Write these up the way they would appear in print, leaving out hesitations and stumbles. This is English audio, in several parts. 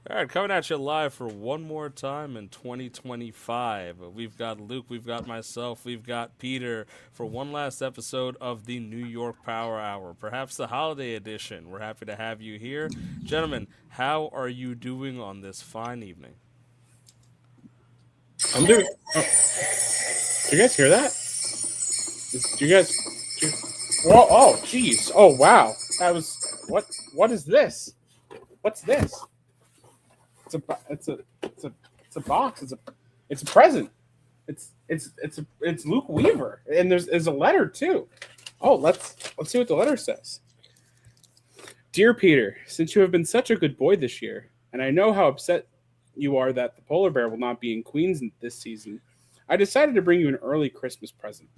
All right, coming at you live for one more time in 2025. We've got Luke, we've got myself, we've got Peter for one last episode of the New York Power Hour, perhaps the holiday edition. We're happy to have you here. Gentlemen, how are you doing on this fine evening? I'm doing. Oh, do you guys hear that? Do you guys? Do you, Whoa! Oh, jeez! Oh, wow! That was what? What is this? What's this? It's a. It's a. It's a. It's a box. It's a present. It's Luke Weaver, and there's a letter too. Oh, let's see what the letter says. Dear Peter, since you have been such a good boy this year, and I know how upset you are that the polar bear will not be in Queens this season, I decided to bring you an early Christmas present.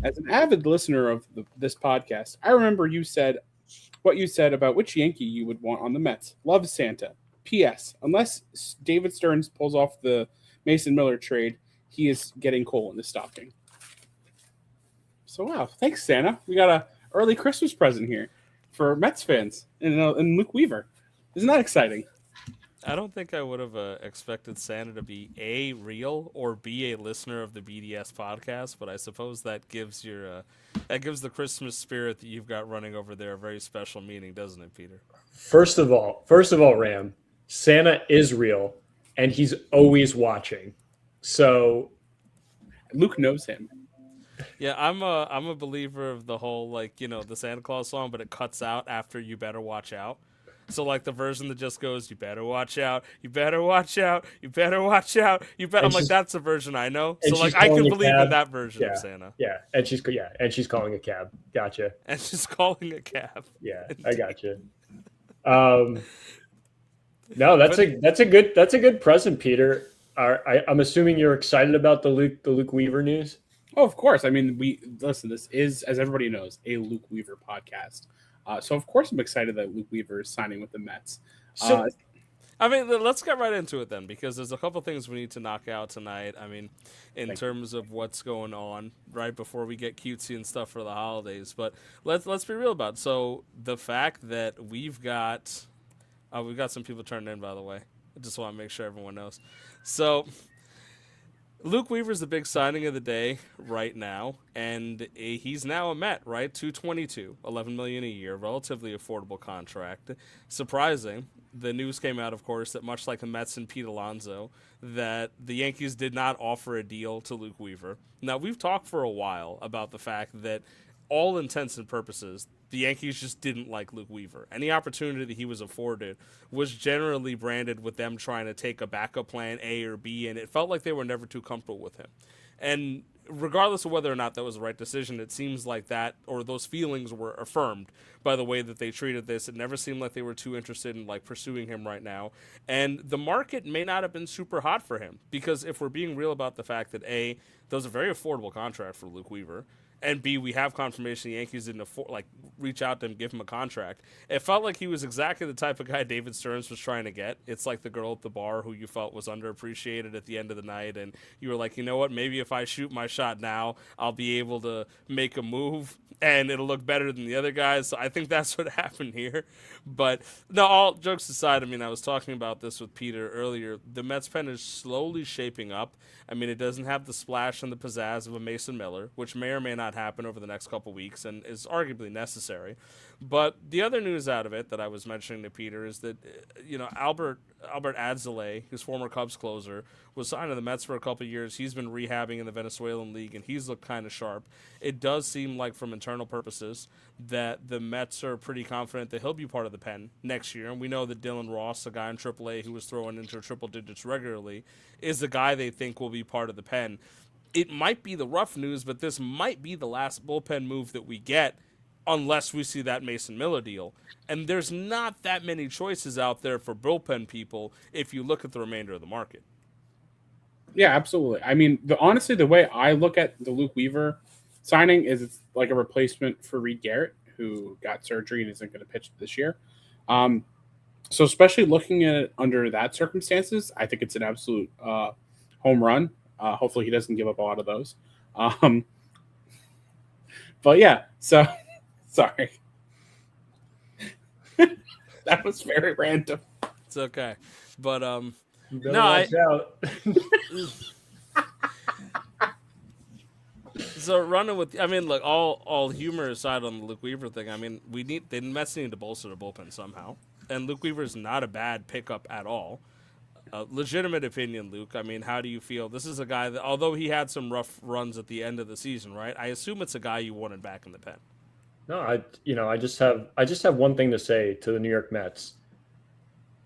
As an avid listener of this podcast, I remember you said what you said about which Yankee you would want on the Mets. Love, Santa. P.S. Unless David Stearns pulls off the Mason Miller trade, he is getting coal in his stocking. So wow, thanks Santa. We got a early Christmas present here for Mets fans and Luke Weaver. Isn't that exciting? I don't think I would have expected Santa to be A, real, or B, a listener of the BDS podcast, but I suppose that gives the Christmas spirit that you've got running over there a very special meaning, doesn't it, Peter? First of all, Ram, Santa is real, and he's always watching. So Luke knows him. Yeah, I'm a believer of the whole the Santa Claus song, but it cuts out after "You Better Watch Out." So like the version that just goes, "You better watch out, you better watch out, you better watch out, you better." I'm and like, she's that's the version I know. and So she's like I calling can a believe in cab. that version of Yeah, Santa, and she's calling a cab. Gotcha. and she's calling a cab. Yeah, I gotcha. Um, no, that's But a good present, Peter. I'm assuming you're excited about the Luke Weaver news. Oh, of course. I mean, we listen. This is, as everybody knows, a Luke Weaver podcast. So of course I'm excited that Luke Weaver is signing with the Mets. Uh, So I mean, let's get right into it then, because there's a couple things we need to knock out tonight. I mean, in Thank you. terms of what's going on right before we get cutesy and stuff for the holidays. But let's be real about it. So the fact that we've got some people turning in, by the way. I just want to make sure everyone knows. So Luke Weaver's the big signing of the day right now, and he's now a Met, right? 222, 11 million a year, relatively affordable contract. Surprising, the news came out, of course, that much like the Mets and Pete Alonso, that the Yankees did not offer a deal to Luke Weaver. Now we've talked for a while about the fact that all intents and purposes, the Yankees just didn't like Luke Weaver. Any opportunity that he was afforded was generally branded with them trying to take a backup plan A or B, and it felt like they were never too comfortable with him. And regardless of whether or not that was the right decision, it seems like that or those feelings were affirmed by the way that they treated this. It never seemed like they were too interested in like pursuing him right now. And the market may not have been super hot for him because if we're being real about the fact that A, that was a very affordable contract for Luke Weaver, and B, we have confirmation the Yankees didn't reach out to him, give him a contract. It felt like he was exactly the type of guy David Stearns was trying to get. It's like the girl at the bar who you felt was underappreciated at the end of the night, and you were like, you know what? Maybe if I shoot my shot now, I'll be able to make a move, and it'll look better than the other guys. So I think that's what happened here. But no, all jokes aside, I mean, I was talking about this with Peter earlier. The Mets pen is slowly shaping up. I mean, it doesn't have the splash and the pizzazz of a Mason Miller, which may or may not happen over the next couple weeks and is arguably necessary. But the other news out of it that I was mentioning to Peter is that Albert Adzale, his former Cubs closer, was signed to the Mets for a couple of years. He's been rehabbing in the Venezuelan league, and he's looked kind of sharp. It does seem like, from internal purposes, that the Mets are pretty confident that he'll be part of the pen next year. And we know that Dylan Ross, a guy in AAA who was throwing into triple digits regularly, is the guy they think will be part of the pen. It might be the rough news, but this might be the last bullpen move that we get unless we see that Mason Miller deal. And there's not that many choices out there for bullpen people if you look at the remainder of the market. Yeah, absolutely. I mean, honestly, the way I look at the Luke Weaver signing is it's like a replacement for Reed Garrett, who got surgery and isn't going to pitch this year. Um, so, especially looking at it under that circumstances, I think it's an absolute home run. Hopefully, he doesn't give up a lot of those. Um, but yeah, so sorry, that was very random. It's okay. But You better no, watch out. so running with, I mean, look, all humor aside on the Luke Weaver thing, I mean, the Mets need to bolster the bullpen somehow, and Luke Weaver is not a bad pickup at all. Legitimate opinion, Luke. I mean, how do you feel? This is a guy that, although he had some rough runs at the end of the season, right? I assume it's a guy you wanted back in the pen. No, I just have one thing to say to the New York Mets.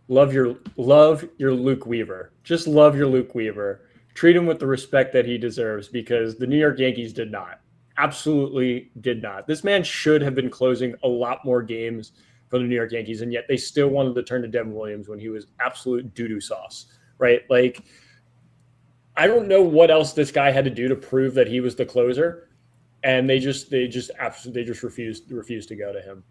Love your Luke Weaver. Just love your Luke Weaver. Treat him with the respect that he deserves because the New York Yankees did not. Absolutely did not. This man should have been closing a lot more games for the New York Yankees, and yet they still wanted to turn to Devin Williams when he was absolute doo-doo sauce. Right? Like, I don't know what else this guy had to do to prove that he was the closer, and they just refused to go to him.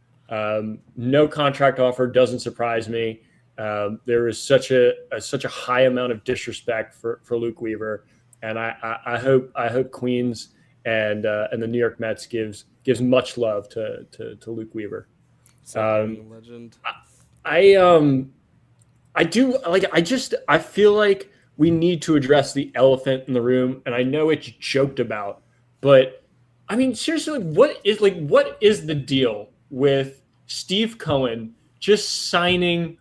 No contract offer doesn't surprise me. There is such a high amount of disrespect for Luke Weaver, and I hope Queens and the New York Mets gives much love to Luke Weaver. Second legend. I feel like we need to address the elephant in the room, and I know it's joked about, but I mean seriously, what is the deal with Steve Cohen just signing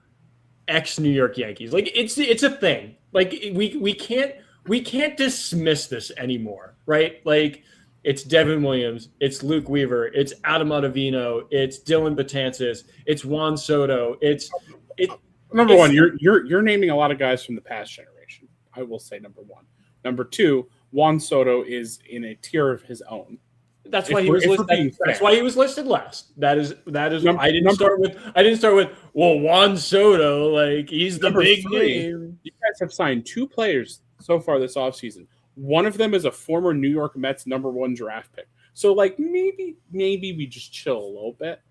ex New York Yankees? Like it's a thing. Like we can't dismiss this anymore, right? Like it's Devin Williams, it's Luke Weaver, it's Adam Ottavino, it's Dylan Betances, it's Juan Soto, it's Number one, you're naming a lot of guys from the past generation. I will say number one. Number two, Juan Soto is in a tier of his own. That's why he was listed. That's why he was listed last. That is. I didn't start with. Well, Juan Soto, like he's the big name. You guys have signed 2 players so far this offseason. One of them is a former New York Mets #1 draft pick. So like maybe we just chill a little bit,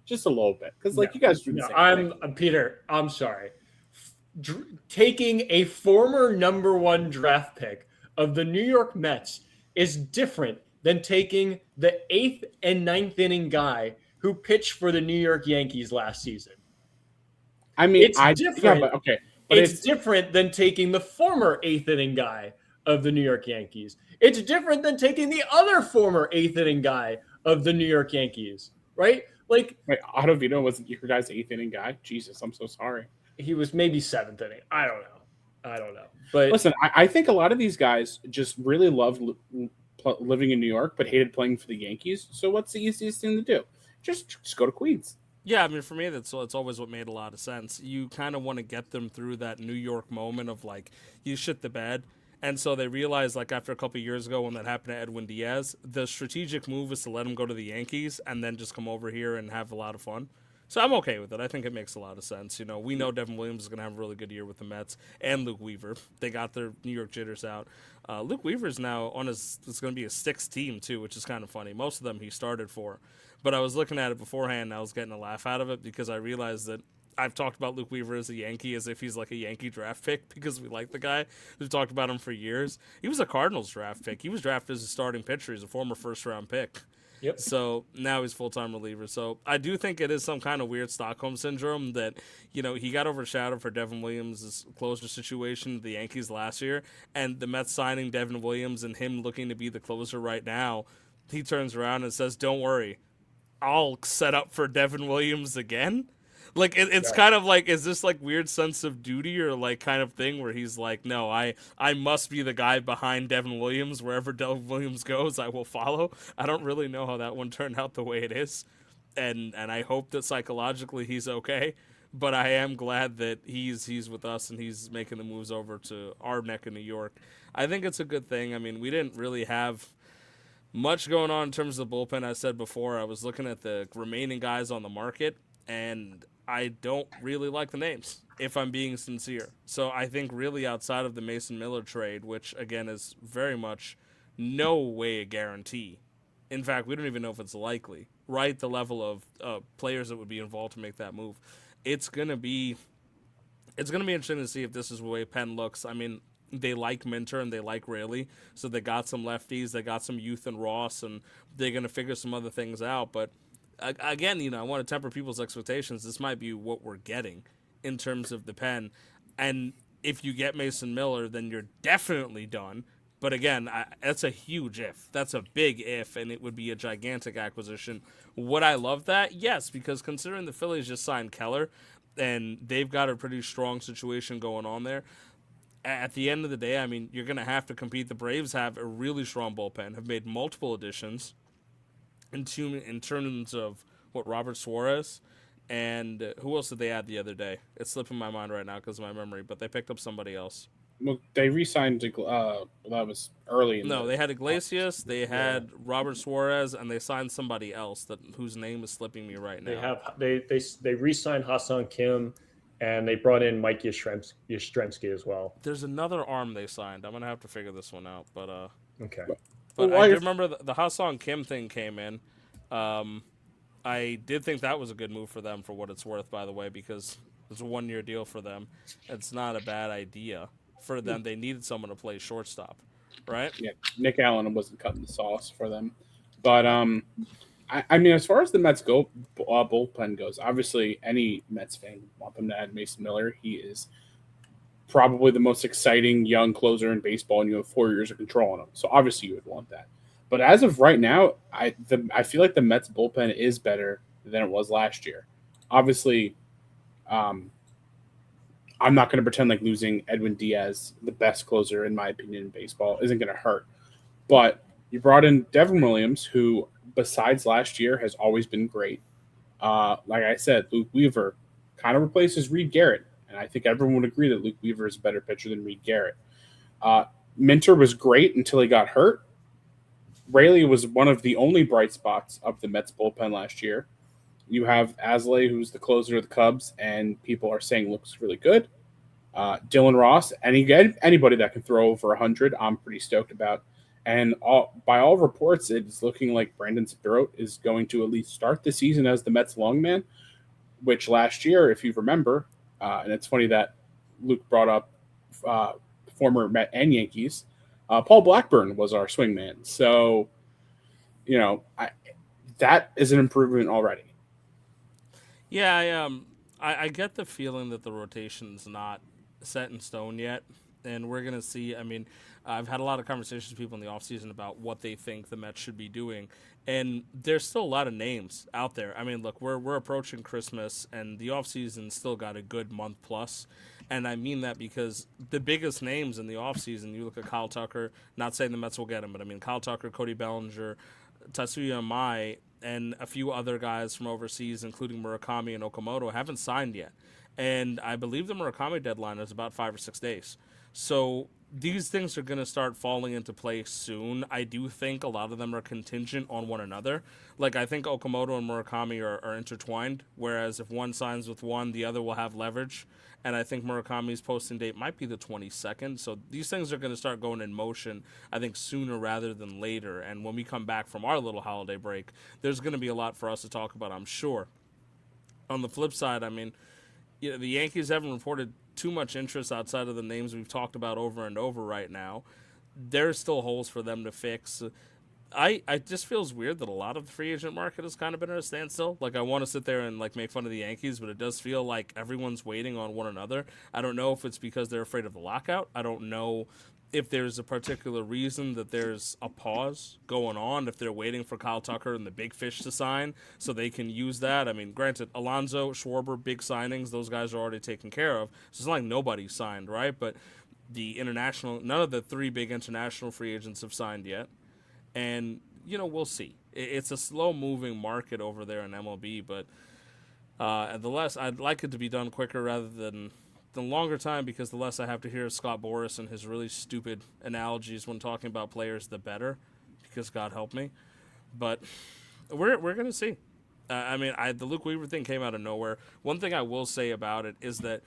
just a little bit, because like you guys do the same thing. Peter. I'm sorry. Taking a former #1 draft pick of the New York Mets is different than taking the 8th and 9th inning guy who pitched for the New York Yankees last season. I mean, it's different. Yeah, but it's different than taking the former 8th inning guy of the New York Yankees. It's different than taking the other former 8th inning guy of the New York Yankees, right? Like, wait, Ottavino wasn't your guy's 8th inning guy? Jesus, I'm so sorry. He was maybe 7th inning. I don't know. But listen, I think a lot of these guys just really loved living in New York, but hated playing for the Yankees. So what's the easiest thing to do? Just go to Queens. Yeah, I mean, for me, it's always what made a lot of sense. You kind of want to get them through that New York moment of, like, you shit the bed. And so they realized, like, after a couple of years ago when that happened to Edwin Diaz, the strategic move is to let him go to the Yankees and then just come over here and have a lot of fun. So I'm okay with it. I think it makes a lot of sense. You know, we know Devin Williams is going to have a really good year with the Mets and Luke Weaver. They got their New York jitters out. Luke Weaver is now on it's going to be a 6th team, too, which is kind of funny. Most of them he started for. But I was looking at it beforehand, and I was getting a laugh out of it because I realized that I've talked about Luke Weaver as a Yankee as if he's like a Yankee draft pick because we like the guy. We've talked about him for years. He was a Cardinals draft pick. He was drafted as a starting pitcher. He's a former first-round pick. Yep. So now he's full-time reliever. So I do think it is some kind of weird Stockholm syndrome that, you know, he got overshadowed for Devin Williams' closer situation with the Yankees last year, and the Mets signing Devin Williams and him looking to be the closer right now, he turns around and says, don't worry, I'll set up for Devin Williams again. Like, it's kind of like, is this like weird sense of duty or like kind of thing where he's like, no, I must be the guy behind Devin Williams. Wherever Devin Williams goes, I will follow. I don't really know how that one turned out the way it is. And I hope that psychologically he's okay. But I am glad that he's with us and he's making the moves over to our neck in New York. I think it's a good thing. I mean, we didn't really have much going on in terms of the bullpen. I said before, I was looking at the remaining guys on the market, and I don't really like the names, if I'm being sincere. So I think really outside of the Mason Miller trade, which, again, is very much no way a guarantee. In fact, we don't even know if it's likely, right? The level of players that would be involved to make that move. It's going to be interesting to see if this is the way Penn looks. I mean, they like Minter and they like Raley, so they got some lefties, they got some youth in Ross, and they're going to figure some other things out. But again, you know, I want to temper people's expectations. This might be what we're getting in terms of the Pen. And if you get Mason Miller, then you're definitely done. But again, that's a huge if. That's a big if, and it would be a gigantic acquisition. Would I love that? Yes, because considering the Phillies just signed Keller, and they've got a pretty strong situation going on there. At the end of the day, I mean, you're going to have to compete. The Braves have a really strong bullpen, have made multiple additions in terms of what Robert Suarez and who else did they add the other day? It's slipping my mind right now because of my memory, but they picked up somebody else. Well, they re-signed. That was early in No, the they had Iglesias, offseason. they had Robert Suarez, and they signed somebody else that whose name is slipping me right They now. have they re-signed Hassan Kim, and they brought in Mike Yastrzemski as well. There's another arm they signed. I'm gonna have to figure this one out, Okay. but Well, I I do guess remember the Hassan Kim thing came in. Um, I did think that was a good move for them for what it's worth, by the way, because it's a 1 year deal for them. It's not a bad idea for them. They needed someone to play shortstop, right? yeah, Nick Allen wasn't cutting the sauce for them, but I mean, as far as the Mets bullpen goes, obviously any Mets fan would want them to add Mason Miller. He is probably the most exciting young closer in baseball, and you have 4 years of control on him. So obviously you would want that. But as of right now, I feel like the Mets bullpen is better than it was last year. Obviously, um, I'm not going to pretend like losing Edwin Diaz, the best closer in my opinion in baseball, isn't going to hurt. But you brought in Devin Williams, who besides last year has always been great. Like I said, Luke Weaver kind of replaces Reed Garrett, and I think everyone would agree that Luke Weaver is a better pitcher than Reed Garrett. Uh, Minter was great until he got hurt. Rayleigh was one of the only bright spots of the Mets bullpen last year. You have Asley, who's the closer of the Cubs, and people are saying looks really good. Dylan Ross, anybody that can throw over 100, I'm pretty stoked about. And by all reports, it's looking like Brandon Sproat is going to at least start the season as the Mets longman, which last year, if you remember, and it's funny that Luke brought up uh, former Met and Yankees, Paul Blackburn was our swingman. So, that is an improvement already. Yeah, I get the feeling that the rotation's not set in stone yet, and we're gonna see. I mean, I've had a lot of conversations with people in the offseason about what they think the Mets should be doing, and there's still a lot of names out there. I mean, look, we're approaching Christmas, and the offseason still got a good month plus. And I mean that because the biggest names in the offseason, you look at Kyle Tucker, not saying the Mets will get him, but I mean Kyle Tucker, Cody Bellinger, Tatsuya Mai, and a few other guys from overseas, including Murakami and Okamoto, haven't signed yet. And I believe the Murakami deadline is about 5 or 6 days. So these things are going to start falling into place soon. I do think a lot of them are contingent on one another. Like, I think Okamoto and Murakami are intertwined, whereas if one signs with one, the other will have leverage. And I think Murakami's posting date might be the 22nd. So these things are going to start going in motion, I think, sooner rather than later. And when we come back from our little holiday break, there's going to be a lot for us to talk about, I'm sure. On the flip side, I mean, the Yankees haven't reported too much interest outside of the names we've talked about over and over right now. There's still holes for them to fix. I just feels weird that a lot of the free agent market has kind of been at a standstill. Like, I want to sit there and like make fun of the Yankees, but it does feel like everyone's waiting on one another. I don't know if it's because they're afraid of the lockout. I don't know if there's a particular reason that there's a pause going on, if they're waiting for Kyle Tucker and the big fish to sign so they can use that. I mean, granted, Alonso, Schwarber, big signings, those guys are already taken care of. So it's not like nobody's signed, right? But none of the three big international free agents have signed yet. And, we'll see. It's a slow-moving market over there in MLB, but the less I'd like it to be done quicker rather than the longer time, because the less I have to hear of Scott Boras and his really stupid analogies when talking about players, the better, because God help me. But we're going to see. The Luke Weaver thing came out of nowhere. One thing I will say about it is that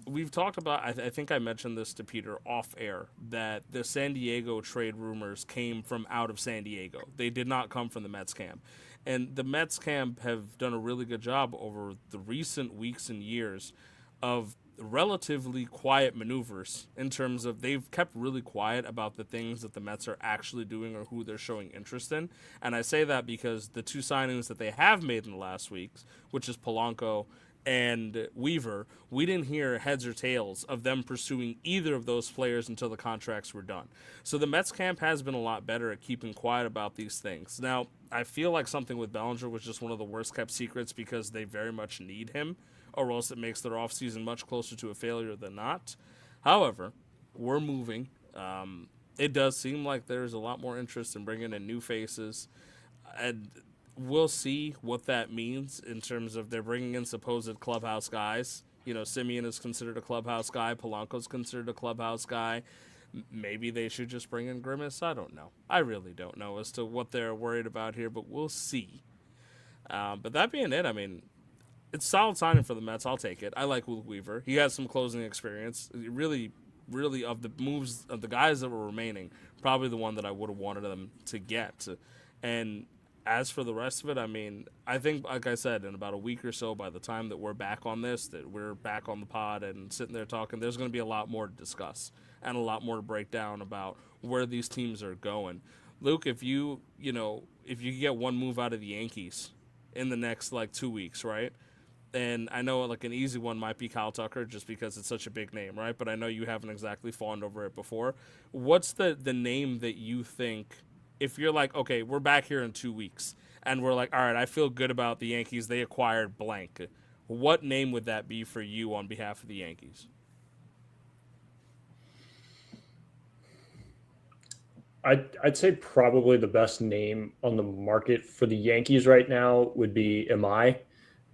we've talked about, I think I mentioned this to Peter off air, that the San Diego trade rumors came from out of San Diego. They did not come from the Mets camp. And the Mets camp have done a really good job over the recent weeks and years of relatively quiet maneuvers in terms of they've kept really quiet about the things that the Mets are actually doing or who they're showing interest in. And I say that because the two signings that they have made in the last weeks, which is Polanco and Weaver, we didn't hear heads or tails of them pursuing either of those players until the contracts were done. So the Mets camp has been a lot better at keeping quiet about these things. Now, I feel like something with Bellinger was just one of the worst kept secrets because they very much need him, or else it makes their offseason much closer to a failure than not. However, we're moving. It does seem like there's a lot more interest in bringing in new faces. And we'll see what that means in terms of they're bringing in supposed clubhouse guys. You know, Simeon is considered a clubhouse guy. Polanco's considered a clubhouse guy. Maybe they should just bring in Grimace. I don't know. I really don't know as to what they're worried about here, but we'll see. But that being it, I mean, it's solid signing for the Mets. I'll take it. I like Luke Weaver. He has some closing experience. Really, really, of the moves of the guys that were remaining, probably the one that I would have wanted them to get. And as for the rest of it, I mean, I think, like I said, in about a week or so, by the time that we're back on this, that we're back on the pod and sitting there talking, there's going to be a lot more to discuss and a lot more to break down about where these teams are going. Luke, if if you get one move out of the Yankees in the next like 2 weeks, right? And I know like an easy one might be Kyle Tucker just because it's such a big name, right? But I know you haven't exactly fawned over it before. What's the name that you think, if you're like, okay, we're back here in 2 weeks and we're like, all right, I feel good about the Yankees, they acquired blank. What name would that be for you on behalf of the Yankees? I'd say probably the best name on the market for the Yankees right now would be MI.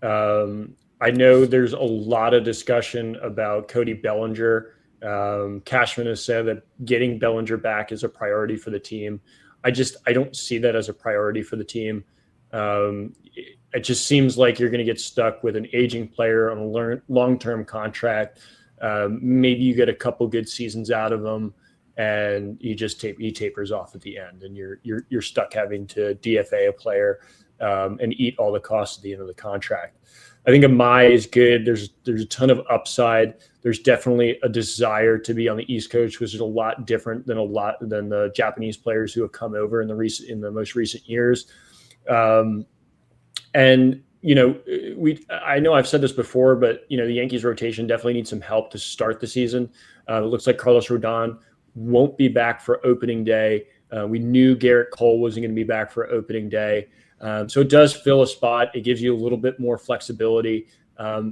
I know there's a lot of discussion about Cody Bellinger. Cashman has said that getting Bellinger back is a priority for the team. I don't see that as a priority for the team. It just seems like you're going to get stuck with an aging player on a long-term contract. Maybe you get a couple good seasons out of him, and he tapers off at the end, and you're stuck having to DFA a player and eat all the costs at the end of the contract. I think Amai is good. There's a ton of upside. There's definitely a desire to be on the East Coast, which is a lot different than the Japanese players who have come over in the most recent years. And I know I've said this before, but the Yankees rotation definitely needs some help to start the season. It looks like Carlos Rodon won't be back for opening day. We knew Garrett Cole wasn't going to be back for opening day. So it does fill a spot. It gives you a little bit more flexibility.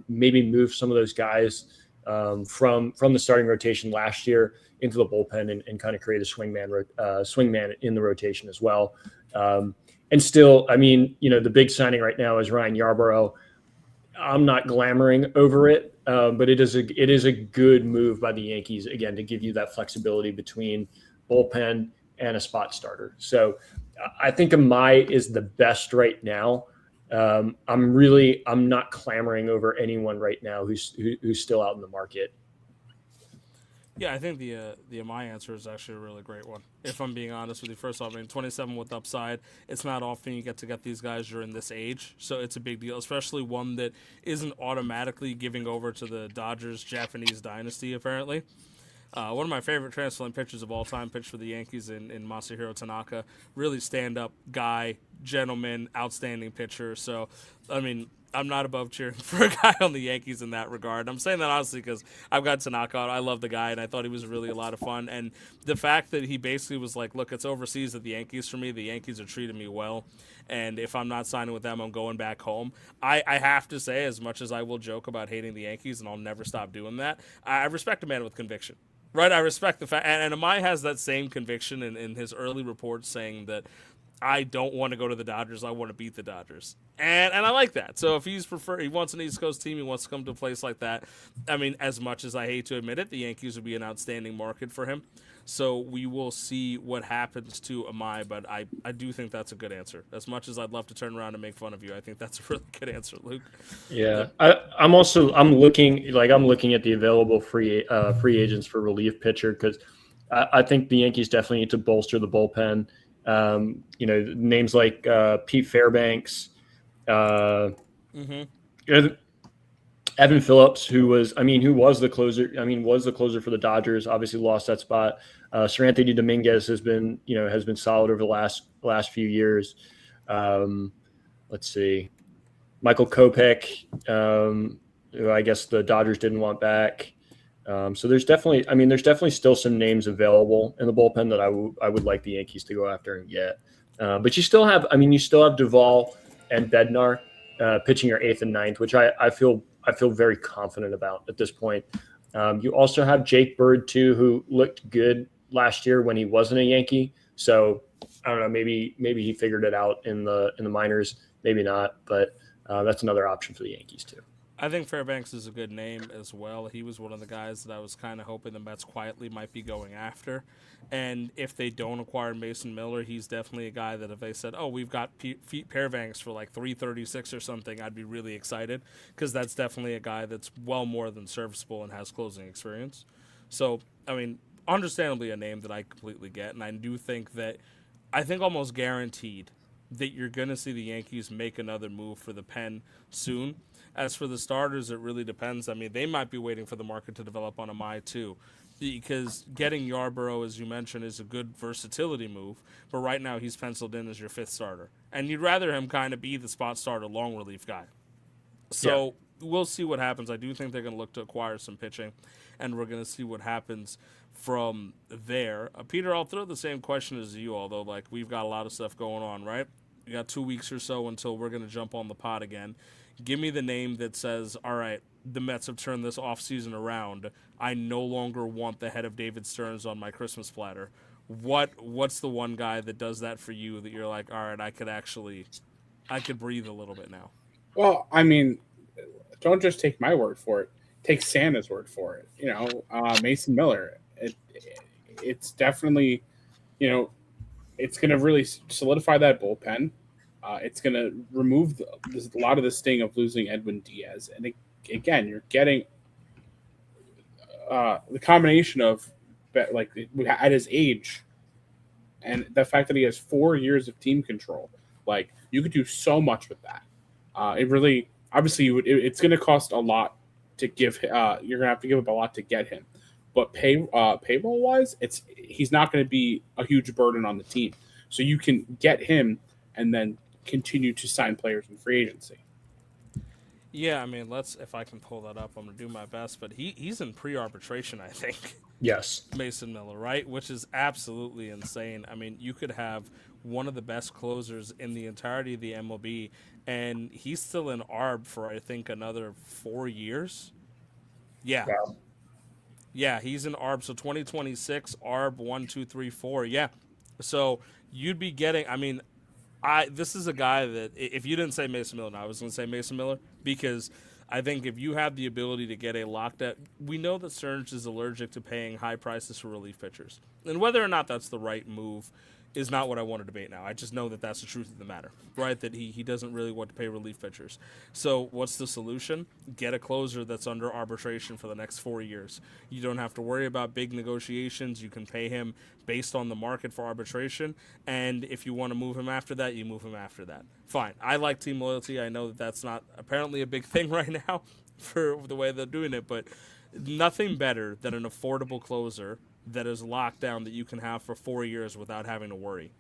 Maybe move some of those guys from the starting rotation last year into the bullpen and kind of create a swingman in the rotation as well. And still, I mean, the big signing right now is Ryan Yarbrough. I'm not glamoring over it, but it is a good move by the Yankees, again, to give you that flexibility between bullpen and a spot starter. So I think Amai is the best right now. I'm not clamoring over anyone right now who's still out in the market. Yeah, I think the Amai answer is actually a really great one. If I'm being honest with you, first off, I mean, 27 with upside. It's not often you get to get these guys during this age, so it's a big deal, especially one that isn't automatically giving over to the Dodgers Japanese dynasty. Apparently, one of my favorite transplant pitchers of all time pitched for the Yankees in Masahiro Tanaka. Really stand-up guy, gentleman, outstanding pitcher. So, I mean, I'm not above cheering for a guy on the Yankees in that regard. I'm saying that honestly because I've got Tanaka. I love the guy, and I thought he was really a lot of fun. And the fact that he basically was like, look, it's overseas at the Yankees for me. The Yankees are treating me well. And if I'm not signing with them, I'm going back home. I have to say, as much as I will joke about hating the Yankees, and I'll never stop doing that, I respect a man with conviction. Right, I respect the fact, and Amai has that same conviction in his early reports saying that I don't want to go to the Dodgers, I want to beat the Dodgers, and I like that. So if he wants an East Coast team, he wants to come to a place like that. I mean, as much as I hate to admit it, the Yankees would be an outstanding market for him. So we will see what happens to Amai, but I do think that's a good answer. As much as I'd love to turn around and make fun of you, I think that's a really good answer, Luke. Yeah, I'm looking at the available free agents for relief pitcher because I think the Yankees definitely need to bolster the bullpen. Names like Pete Fairbanks, Evan Phillips, who was the closer for the Dodgers, obviously lost that spot. Sir Anthony Dominguez has been solid over the last few years. Let's see, Michael Kopech, who I guess the Dodgers didn't want back. So there's definitely, there's definitely still some names available in the bullpen that I would like the Yankees to go after and get. But you still have Duvall and Bednar pitching your eighth and ninth, which I feel very confident about at this point. You also have Jake Bird too, who looked good last year when he wasn't a Yankee. So I don't know, maybe he figured it out in the minors, maybe not, but that's another option for the Yankees too. I think Fairbanks is a good name as well. He was one of the guys that I was kind of hoping the Mets quietly might be going after. And if they don't acquire Mason Miller, he's definitely a guy that if they said, "Oh, we've got Fairbanks for like 336 or something," I'd be really excited because that's definitely a guy that's well more than serviceable and has closing experience. So, I mean, understandably a name that I completely get, and I do think that I think almost guaranteed that you're going to see the Yankees make another move for the pen soon. As for the starters, it really depends. I mean, they might be waiting for the market to develop on Amai too, because getting Yarborough, as you mentioned, is a good versatility move. But right now, he's penciled in as your fifth starter, and you'd rather him kind of be the spot starter, long relief guy. So we'll see what happens. I do think they're going to look to acquire some pitching, and we're going to see what happens from there. Peter, I'll throw the same question as you, although like we've got a lot of stuff going on, right? We got 2 weeks or so until we're going to jump on the pod again. Give me the name that says, all right, the Mets have turned this offseason around. I no longer want the head of David Stearns on my Christmas platter. What's the one guy that does that for you that you're like, all right, I could breathe a little bit now? Well, I mean, don't just take my word for it. Take Santa's word for it. Mason Miller. It's definitely, it's going to really solidify that bullpen. It's going to remove a lot of the sting of losing Edwin Diaz. And again, you're getting the combination of at his age and the fact that he has 4 years of team control. Like you could do so much with that. It really, obviously, it's going to cost a lot to give. You're going to have to give up a lot to get him. But payroll wise, he's not going to be a huge burden on the team. So you can get him and then continue to sign players in free agency. Yeah, I mean, if I can pull that up, I'm gonna do my best. But he's in pre-arbitration, I think. Yes. Mason Miller, right? Which is absolutely insane. I mean, you could have one of the best closers in the entirety of the MLB, and he's still in ARB for I think another 4 years. Yeah. Wow. Yeah, he's in ARB. So 2026, ARB 1, 2, 3, 4. Yeah. So you'd be getting, I mean, this is a guy that if you didn't say Mason Miller, I was going to say Mason Miller because I think if you have the ability to get a locked up, we know that Stearns is allergic to paying high prices for relief pitchers, and whether or not that's the right move is not what I want to debate now. I just know that that's the truth of the matter, right? That he doesn't really want to pay relief pitchers. So what's the solution? Get a closer that's under arbitration for the next 4 years. You don't have to worry about big negotiations. You can pay him based on the market for arbitration. And if you want to move him after that, you move him after that. Fine. I like team loyalty. I know that that's not apparently a big thing right now for the way they're doing it, but nothing better than an affordable closer that is locked down that you can have for 4 years without having to worry,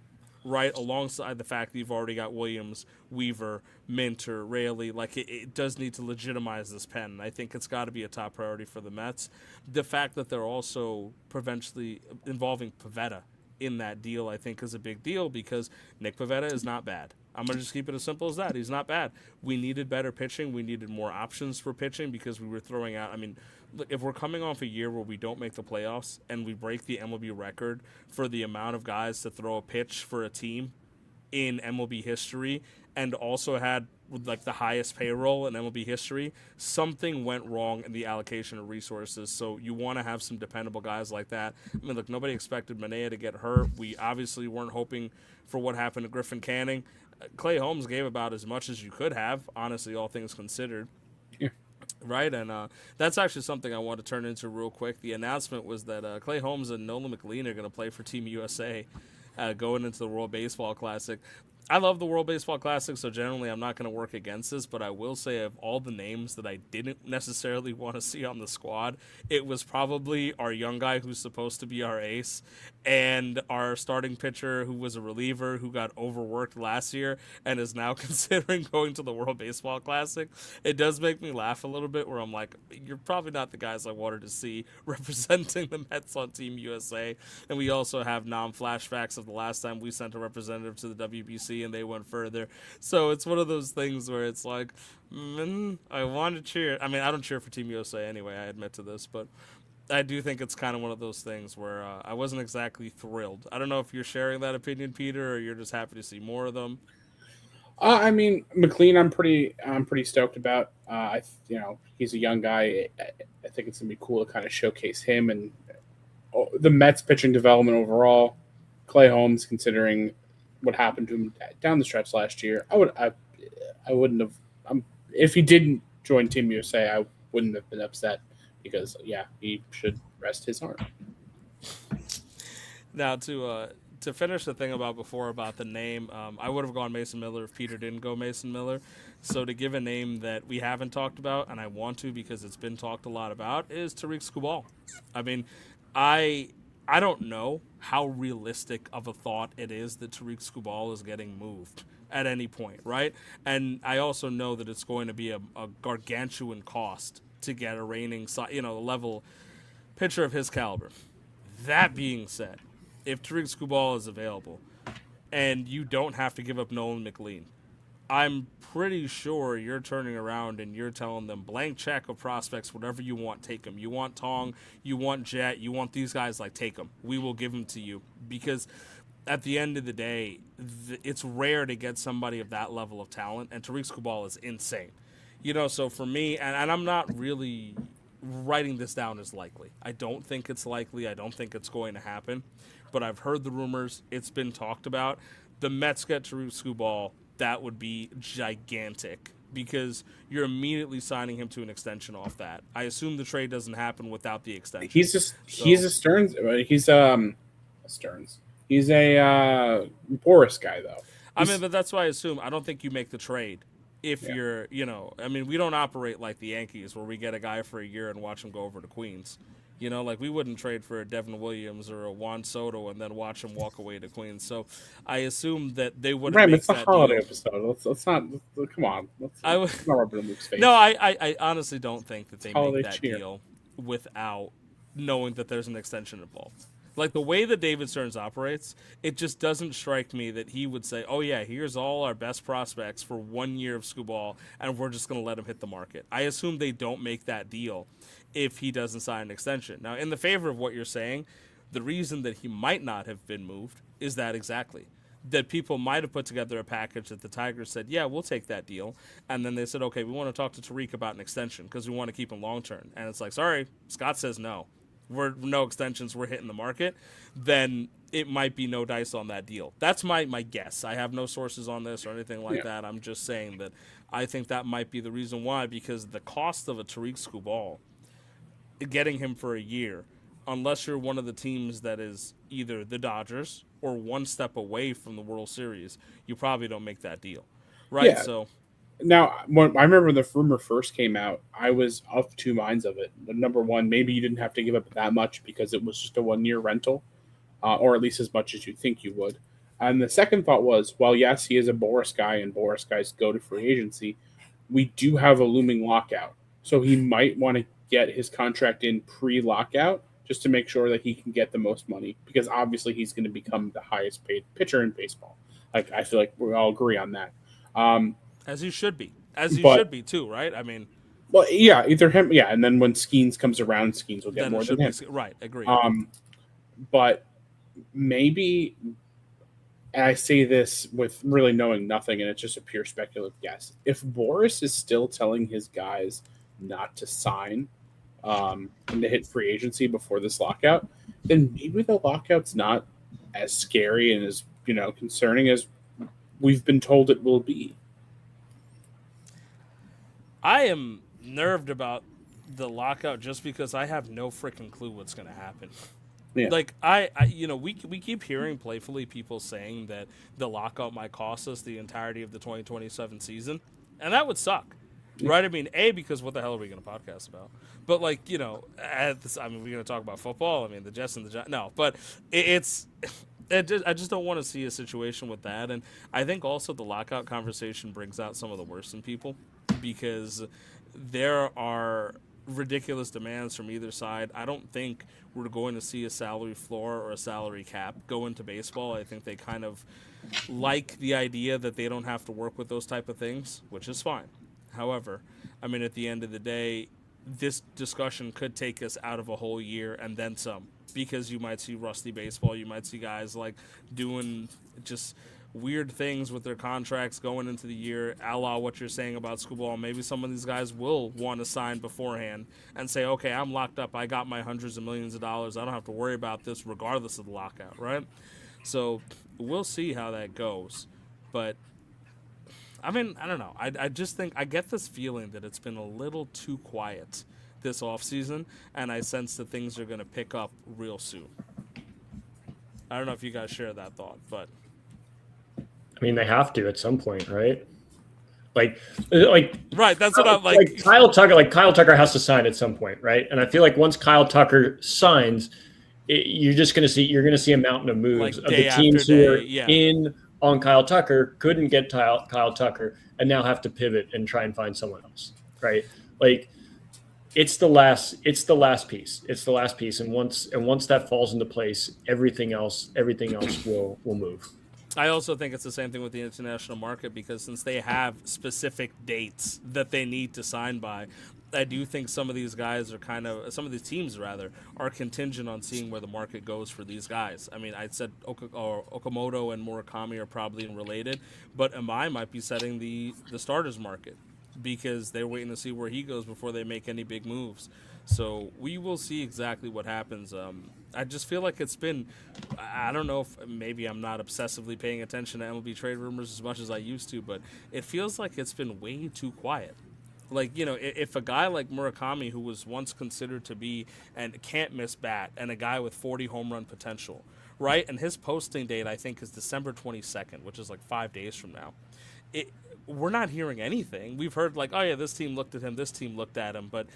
right? Alongside the fact that you've already got Williams, Weaver, Minter, Raley, like it does need to legitimize this pen. And I think it's got to be a top priority for the Mets. The fact that they're also provincially involving Pivetta in that deal, I think, is a big deal because Nick Pivetta is not bad. I'm going to just keep it as simple as that. He's not bad. We needed better pitching. We needed more options for pitching because we were throwing out. I mean, look, if we're coming off a year where we don't make the playoffs and we break the MLB record for the amount of guys to throw a pitch for a team in MLB history and also had like the highest payroll in MLB history, something went wrong in the allocation of resources. So you want to have some dependable guys like that. I mean, look, nobody expected Manaea to get hurt. We obviously weren't hoping for what happened to Griffin Canning. Clay Holmes gave about as much as you could have, honestly, all things considered. Yeah. Right, and that's actually something I want to turn into real quick. The announcement was that Clay Holmes and Nolan McLean are going to play for Team USA going into the World Baseball Classic. I love the World Baseball Classic, so generally I'm not going to work against this, but I will say of all the names that I didn't necessarily want to see on the squad, it was probably our young guy who's supposed to be our ace and our starting pitcher who was a reliever who got overworked last year and is now considering going to the World Baseball Classic. It does make me laugh a little bit where I'm like, you're probably not the guys I wanted to see representing the Mets on Team USA. And we also have non-flashbacks of the last time we sent a representative to the WBC and they went further. So it's one of those things where it's like, I want to cheer. I mean, I don't cheer for Team USA anyway, I admit to this, but I do think it's kind of one of those things where I wasn't exactly thrilled. I don't know if you're sharing that opinion, Peter, or you're just happy to see more of them. I mean, McLean, I'm pretty stoked about. He's a young guy. I think it's gonna be cool to kind of showcase him and the Mets pitching development overall. Clay Holmes, considering what happened to him down the stretch last year, I wouldn't have. If he didn't join Team USA, I wouldn't have been upset because yeah, he should rest his heart. Now to finish the thing about before about the name, I would have gone Mason Miller if Peter didn't go Mason Miller. So to give a name that we haven't talked about, and I want to because it's been talked a lot about, is Tariq Skubal. I mean, I I don't know how realistic of a thought it is that Tariq Skubal is getting moved at any point, right? And I also know that it's going to be a gargantuan cost to get a reigning, level pitcher of his caliber. That being said, if Tariq Skubal is available and you don't have to give up Nolan McLean, I'm pretty sure you're turning around and you're telling them blank check of prospects, whatever you want, take them. You want Tong, you want Jet, you want these guys, like take them. We will give them to you because at the end of the day, it's rare to get somebody of that level of talent, and Tariq Skubal is insane. So for me, and I'm not really writing this down as likely. I don't think it's likely. I don't think it's going to happen. But I've heard the rumors. It's been talked about. The Mets get Tariq Skubal. That would be gigantic because you're immediately signing him to an extension off that. I assume the trade doesn't happen without the extension. He's a Stearns. He's a Stearns. He's a Boris guy though. I mean, but that's why I assume. I don't think you make the trade if Yeah. you're, I mean, we don't operate like the Yankees where we get a guy for a year and watch him go over to Queens. Like we wouldn't trade for a Devin Williams or a Juan Soto and then watch him walk away to Queens. So I assume that they wouldn't Right, but make it's the that holiday deal. episode. Let's not. Come on. I w- Let's not rub it in Luke's face. no, I honestly don't think that they make Holiday that cheer. deal without knowing that there's an extension involved. Like the way that David Stearns operates, it just doesn't strike me that he would say, "Oh yeah, here's all our best prospects for 1 year of Skubal, and we're just going to let him hit the market." I assume they don't make that deal if he doesn't sign an extension. Now, in the favor of what you're saying, the reason that he might not have been moved is that exactly that people might have put together a package that the Tigers said, "Yeah, we'll take that deal," and then they said, "Okay, we want to talk to Tariq about an extension because we want to keep him long term," and it's like, "Sorry, Scott says no." We're no extensions, we're hitting the market, then it might be no dice on that deal. That's my guess. I have no sources on this or anything like Yeah. that. I'm just saying that I think that might be the reason why, because the cost of a Tariq Skubal, getting him for a year, unless you're one of the teams that is either the Dodgers or one step away from the World Series, you probably don't make that deal. Right? Yeah. So Now, when I remember when the rumor first came out, I was of two minds of it. Number one, maybe you didn't have to give up that much because it was just a 1 year rental, or at least as much as you think you would. And the second thought was, well, yes, he is a Boris guy, and Boris guys go to free agency. We do have a looming lockout, so he might want to get his contract in pre-lockout just to make sure that he can get the most money because obviously he's going to become the highest paid pitcher in baseball. Like I feel like we all agree on that. Um, as he should be. As he But- should be too, right? I mean, Well, yeah, either him, yeah, and then when Skeens comes around, Skeens will get then more it should than him. be right, agreed. But maybe, and I say this with really knowing nothing, and it's just a pure speculative guess. If Boris is still telling his guys not to sign and to hit free agency before this lockout, then maybe the lockout's not as scary and as concerning as we've been told it will be. I am nerved about the lockout just because I have no freaking clue what's going to happen. Yeah. Like we keep hearing playfully people saying that the lockout might cost us the entirety of the 2027 season, and that would suck, right? I mean, because what the hell are we going to podcast about? But like I mean, we're going to talk about football. I mean, the Jets and the Giants. No, but it's. I just don't want to see a situation with that, and I think also the lockout conversation brings out some of the worst in people because there are ridiculous demands from either side. I don't think we're going to see a salary floor or a salary cap go into baseball. I think they kind of like the idea that they don't have to work with those type of things, which is fine. However, I mean, at the end of the day, this discussion could take us out of a whole year and then some because you might see rusty baseball. You might see guys like doing just weird things with their contracts going into the year, a la what you're saying about Scooball. Maybe some of these guys will want to sign beforehand and say, okay, I'm locked up. I got my hundreds of millions of dollars. I don't have to worry about this regardless of the lockout, right? So we'll see how that goes. But, I mean, I don't know. I just think I get this feeling that it's been a little too quiet this offseason, and I sense that things are going to pick up real soon. I don't know if you guys share that thought, but I mean, they have to at some point, right? Like right. That's what I'm like Kyle Tucker. Like Kyle Tucker has to sign at some point, right? And I feel like once Kyle Tucker signs, you're going to see a mountain of moves like of the teams day, who are yeah. in on Kyle Tucker couldn't get Kyle Tucker and now have to pivot and try and find someone else, right? Like it's the last piece. It's the last piece, and once that falls into place, everything else will move. I also think it's the same thing with the international market because since they have specific dates that they need to sign by, I do think some of these guys are some of these teams rather are contingent on seeing where the market goes for these guys. I mean, I said Okamoto and Murakami are probably related, but Amai might be setting the starters market because they're waiting to see where he goes before they make any big moves. So we will see exactly what happens. I just feel like it's been, I don't know if maybe I'm not obsessively paying attention to MLB trade rumors as much as I used to, but it feels like it's been way too quiet. Like, if a guy like Murakami, who was once considered to be and can't miss bat, and a guy with 40 home run potential, right? And his posting date, I think, is December 22nd, which is like 5 days from now. We're not hearing anything. We've heard like, oh yeah, this team looked at him, this team looked at him, but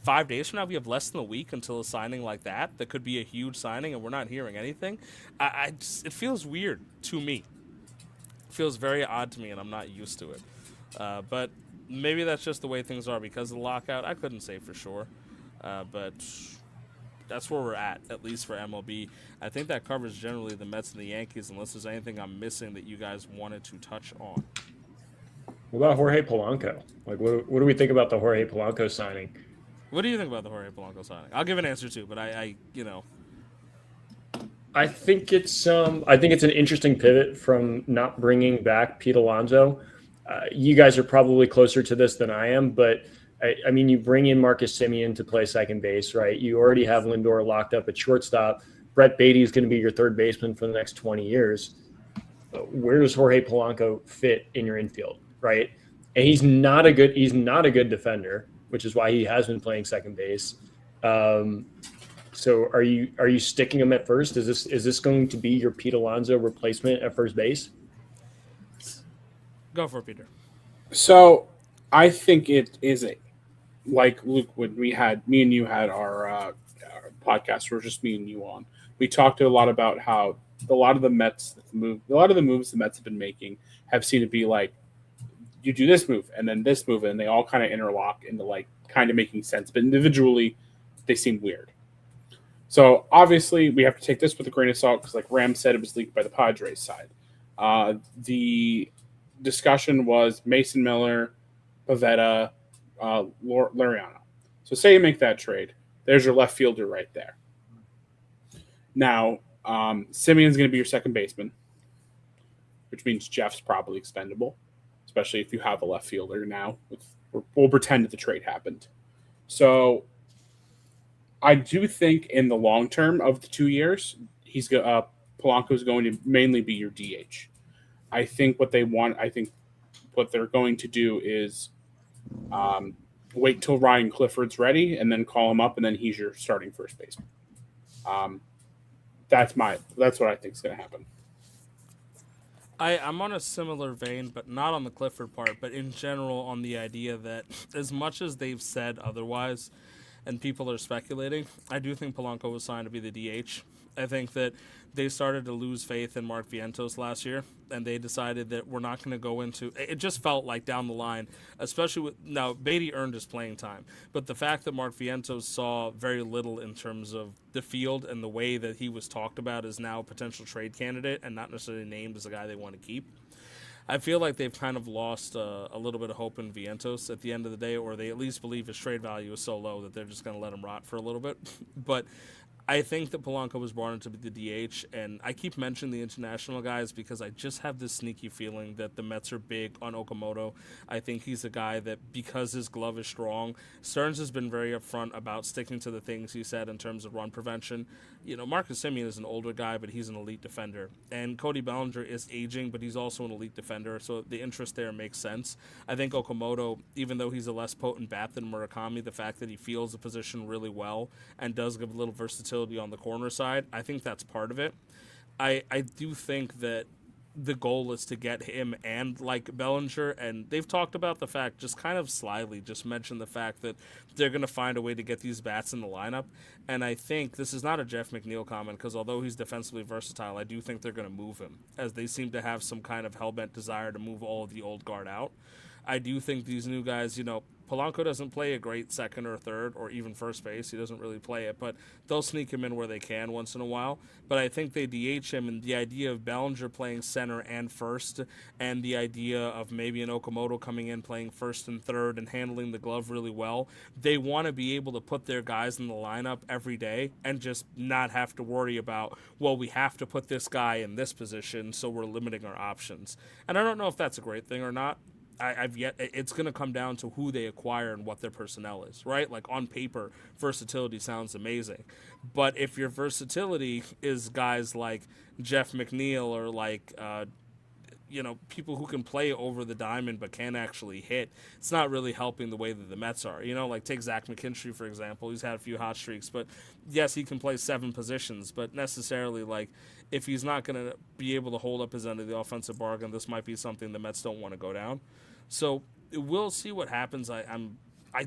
5 days from now, we have less than a week until a signing like that could be a huge signing, and we're not hearing anything. It feels weird to me. It feels very odd to me, and I'm not used to it. But maybe that's just the way things are because of the lockout. I couldn't say for sure, but that's where we're at least for MLB. I think that covers generally the Mets and the Yankees, unless there's anything I'm missing that you guys wanted to touch on. What about Jorge Polanco? Like, what do we think about the Jorge Polanco signing? What do you think about the Jorge Polanco signing? I'll give an answer too, but I think it's an interesting pivot from not bringing back Pete Alonso. You guys are probably closer to this than I am, but I mean, you bring in Marcus Semien to play second base, right? You already have Lindor locked up at shortstop. Brett Beatty is going to be your third baseman for the next 20 years. Where does Jorge Polanco fit in your infield, right? And he's not a good defender, which is why he has been playing second base. So are you sticking him at first? Is this going to be your Pete Alonso replacement at first base? Go for it, Peter. So I think it is like Luke, when me and you had our podcast, where just me and you on, we talked a lot about how a lot of the moves the Mets have been making have seemed to be like, you do this move and then this move, and they all kind of interlock into like kind of making sense, but individually they seem weird. So obviously we have to take this with a grain of salt because, like Ram said, it was leaked by the Padres side. The discussion was Mason Miller, Pavetta, Lariano. So say you make that trade, there's your left fielder right there. Now, Simeon's going to be your second baseman, which means Jeff's probably expendable, especially if you have a left fielder now. We'll pretend that the trade happened. So I do think in the long term of the 2 years, Polanco's going to mainly be your DH. I think what they're going to do is wait till Ryan Clifford's ready and then call him up, and then he's your starting first baseman. That's what I think is going to happen. I'm on a similar vein, but not on the Clifford part, but in general on the idea that as much as they've said otherwise, and people are speculating, I do think Polanco was signed to be the DH. I think that they started to lose faith in Mark Vientos last year, and they decided that we're not going to go into. It just felt like down the line, especially with now Beatty earned his playing time, but the fact that Mark Vientos saw very little in terms of the field and the way that he was talked about as now a potential trade candidate and not necessarily named as a guy they want to keep. I feel like they've kind of lost a little bit of hope in Vientos at the end of the day, or they at least believe his trade value is so low that they're just going to let him rot for a little bit. But I think that Polanco was brought in to be the DH, and I keep mentioning the international guys because I just have this sneaky feeling that the Mets are big on Okamoto. I think he's a guy that, because his glove is strong, Stearns has been very upfront about sticking to the things he said in terms of run prevention. You know, Marcus Semien is an older guy, but he's an elite defender. And Cody Bellinger is aging, but he's also an elite defender, so the interest there makes sense. I think Okamoto, even though he's a less potent bat than Murakami, the fact that he feels the position really well and does give a little versatility on the corner side, I think that's part of it. I do think that the goal is to get him and like Bellinger, and they've talked about the fact, just kind of slyly, just mentioned the fact that they're going to find a way to get these bats in the lineup. And I think this is not a Jeff McNeil comment, because although he's defensively versatile, I do think they're going to move him, as they seem to have some kind of hell-bent desire to move all of the old guard out. I do think these new guys, you know, Polanco doesn't play a great second or third or even first base. He doesn't really play it, but they'll sneak him in where they can once in a while. But I think they DH him, and the idea of Bellinger playing center and first, and the idea of maybe an Okamoto coming in playing first and third and handling the glove really well, they want to be able to put their guys in the lineup every day and just not have to worry about, well, we have to put this guy in this position, so we're limiting our options. And I don't know if that's a great thing or not. It's going to come down to who they acquire and what their personnel is, right? Like on paper, versatility sounds amazing. But if your versatility is guys like Jeff McNeil or like, people who can play over the diamond but can't actually hit, it's not really helping the way that the Mets are. You know, like take Zach McKinstry, for example. He's had a few hot streaks, but yes, he can play 7 positions, but necessarily, like, if he's not going to be able to hold up his end of the offensive bargain, this might be something the Mets don't want to go down. So we'll see what happens. I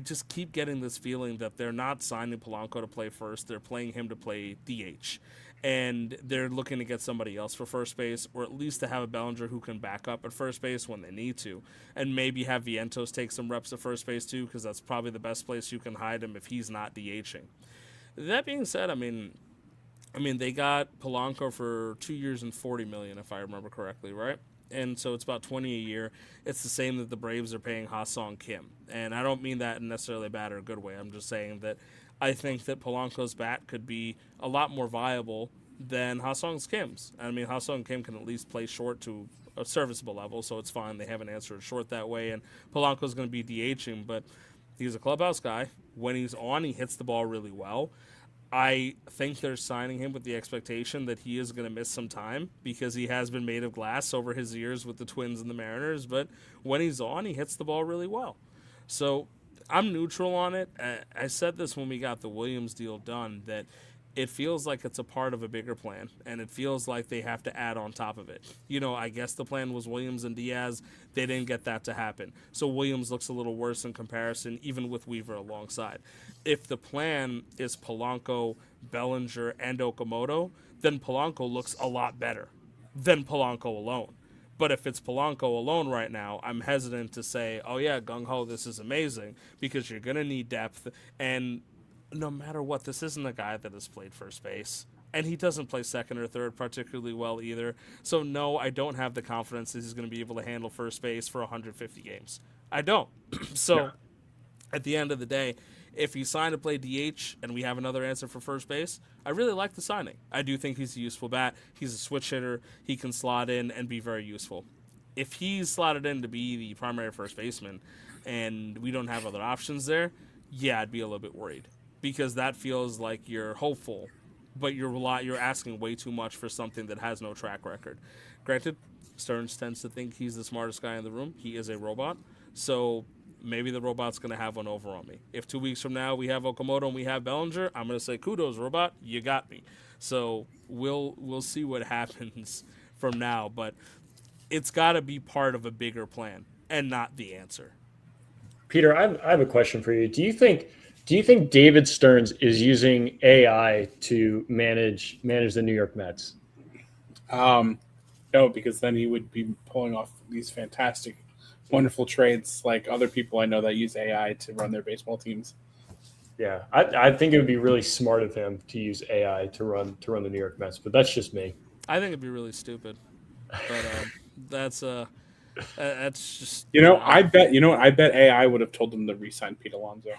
just keep getting this feeling that they're not signing Polanco to play first. They're playing him to play DH. And they're looking to get somebody else for first base, or at least to have a Bellinger who can back up at first base when they need to. And maybe have Vientos take some reps at first base too, because that's probably the best place you can hide him if he's not DHing. That being said, I mean, they got Polanco for 2 years and $40 million, if I remember correctly, right? And so it's about 20 a year. It's the same that the Braves are paying Ha-Sung Kim. And I don't mean that in necessarily a bad or a good way. I'm just saying that I think that Polanco's bat could be a lot more viable than Ha-Sung Kim's. I mean, Ha-Sung Kim can at least play short to a serviceable level, so it's fine. They haven't answered short that way, and Polanco's going to be DHing, but he's a clubhouse guy. When he's on, he hits the ball really well. I think they're signing him with the expectation that he is going to miss some time because he has been made of glass over his years with the Twins and the Mariners. But when he's on, he hits the ball really well. So I'm neutral on it. I said this when we got the Williams deal done, that it feels like it's a part of a bigger plan, and it feels like they have to add on top of it. You know, I guess the plan was Williams and Diaz. They didn't get that to happen. So Williams looks a little worse in comparison, even with Weaver alongside. If the plan is Polanco, Bellinger, and Okamoto, then Polanco looks a lot better than Polanco alone. But if it's Polanco alone right now, I'm hesitant to say, oh yeah, gung-ho, this is amazing, because you're going to need depth. And no matter what, this isn't a guy that has played first base. And he doesn't play second or third particularly well either. So no, I don't have the confidence that he's going to be able to handle first base for 150 games. I don't. So at the end of the day, if he signed to play DH and we have another answer for first base, I really like the signing. I do think he's a useful bat. He's a switch hitter. He can slot in and be very useful. If he's slotted in to be the primary first baseman and we don't have other options there, yeah, I'd be a little bit worried. Because that feels like you're hopeful, but you're asking way too much for something that has no track record. Granted, Stearns tends to think he's the smartest guy in the room. He is a robot. So maybe the robot's going to have one over on me. If 2 weeks from now we have Okamoto and we have Bellinger, I'm going to say, kudos, robot, you got me. So we'll see what happens from now, but it's got to be part of a bigger plan and not the answer. Peter, I have a question for you. Do you think David Stearns is using AI to manage the New York Mets? No, because then he would be pulling off these fantastic, wonderful trades like other people I know that use AI to run their baseball teams. Yeah, I think it would be really smart of him to use AI to run the New York Mets, but that's just me. I think it'd be really stupid, but that's just I bet AI would have told them to re-sign Pete Alonso.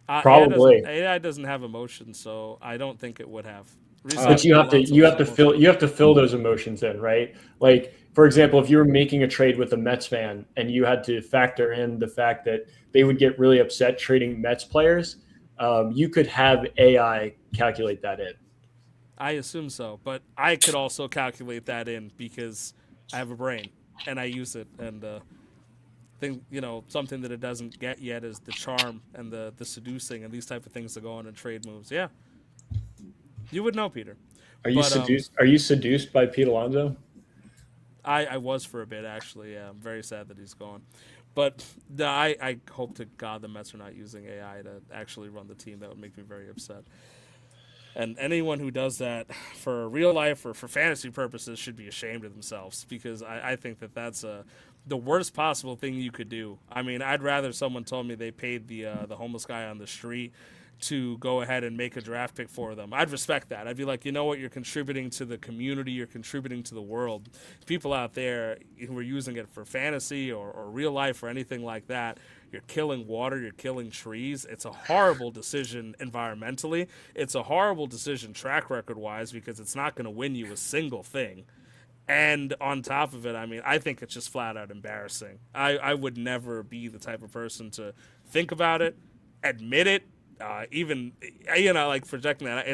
Probably. AI doesn't have emotions, so I don't think it would have. But you have to fill those emotions in, right? Like, for example, if you were making a trade with a Mets fan and you had to factor in the fact that they would get really upset trading Mets players, you could have AI calculate that in. I assume so, but I could also calculate that in because I have a brain and I use it. And something that it doesn't get yet is the charm and the seducing and these type of things that go on in trade moves. Yeah, you would know, Peter. Are you seduced? Are you seduced by Pete Alonso? I was for a bit, actually. Yeah, I'm very sad that he's gone. But I hope to God the Mets are not using AI to actually run the team. That would make me very upset. And anyone who does that for real life or for fantasy purposes should be ashamed of themselves, because I think that's the worst possible thing you could do. I mean, I'd rather someone told me they paid the homeless guy on the street to go ahead and make a draft pick for them. I'd respect that. I'd be like, you know what, you're contributing to the community, you're contributing to the world. People out there who are using it for fantasy or real life or anything like that, you're killing water, you're killing trees. It's a horrible decision environmentally. It's a horrible decision track record-wise because it's not going to win you a single thing. And on top of it, I mean, I think it's just flat out embarrassing. I would never be the type of person to think about it, admit it, even like projecting that.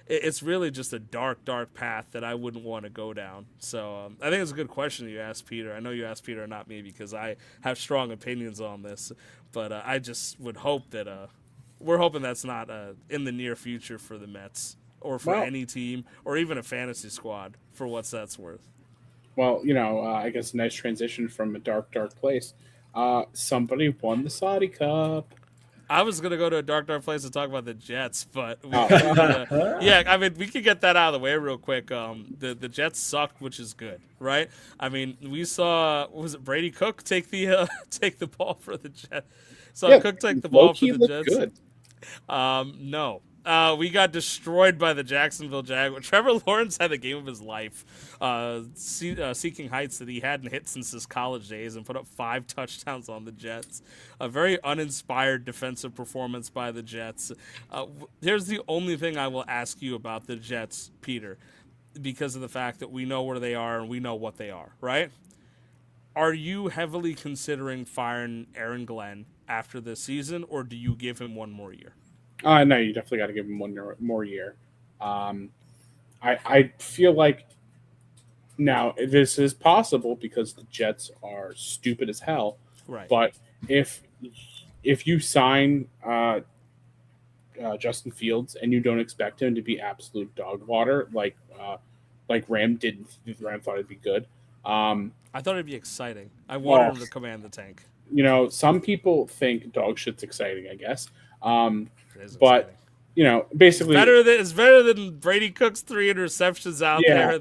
It's really just a dark path that I wouldn't want to go down. So I think it's a good question you asked Peter. I know you asked Peter, not me, because I have strong opinions on this. But I just would hope that we're hoping that's not in the near future for the Mets or for any team or even a fantasy squad, for what that's worth. Well, I guess a nice transition from a dark place. Somebody won the Saudi Cup. I was going to go to a dark place to talk about the Jets, but yeah, I mean, we could get that out of the way real quick. The Jets sucked, which is good, right? I mean, we saw, was it Brady Cook take the ball for the Jets? Cook take the ball for the Jets. Good. No. We got destroyed by the Jacksonville Jaguars. Trevor Lawrence had the game of his life, seeking heights that he hadn't hit since his college days, and put up 5 touchdowns on the Jets. A very uninspired defensive performance by the Jets. Here's the only thing I will ask you about the Jets, Peter, because of the fact that we know where they are and we know what they are, right? Are you heavily considering firing Aaron Glenn after this season, or do you give him one more year? No, you definitely got to give him one more year. I feel like now this is possible because the Jets are stupid as hell. Right. But if you sign Justin Fields and you don't expect him to be absolute dog water like Ram did, Ram thought it'd be good. I thought it'd be exciting. I wanted him to command the tank. Some people think dog shit's exciting, I guess. But basically, it's better than Brady Cook's 3 interceptions out there.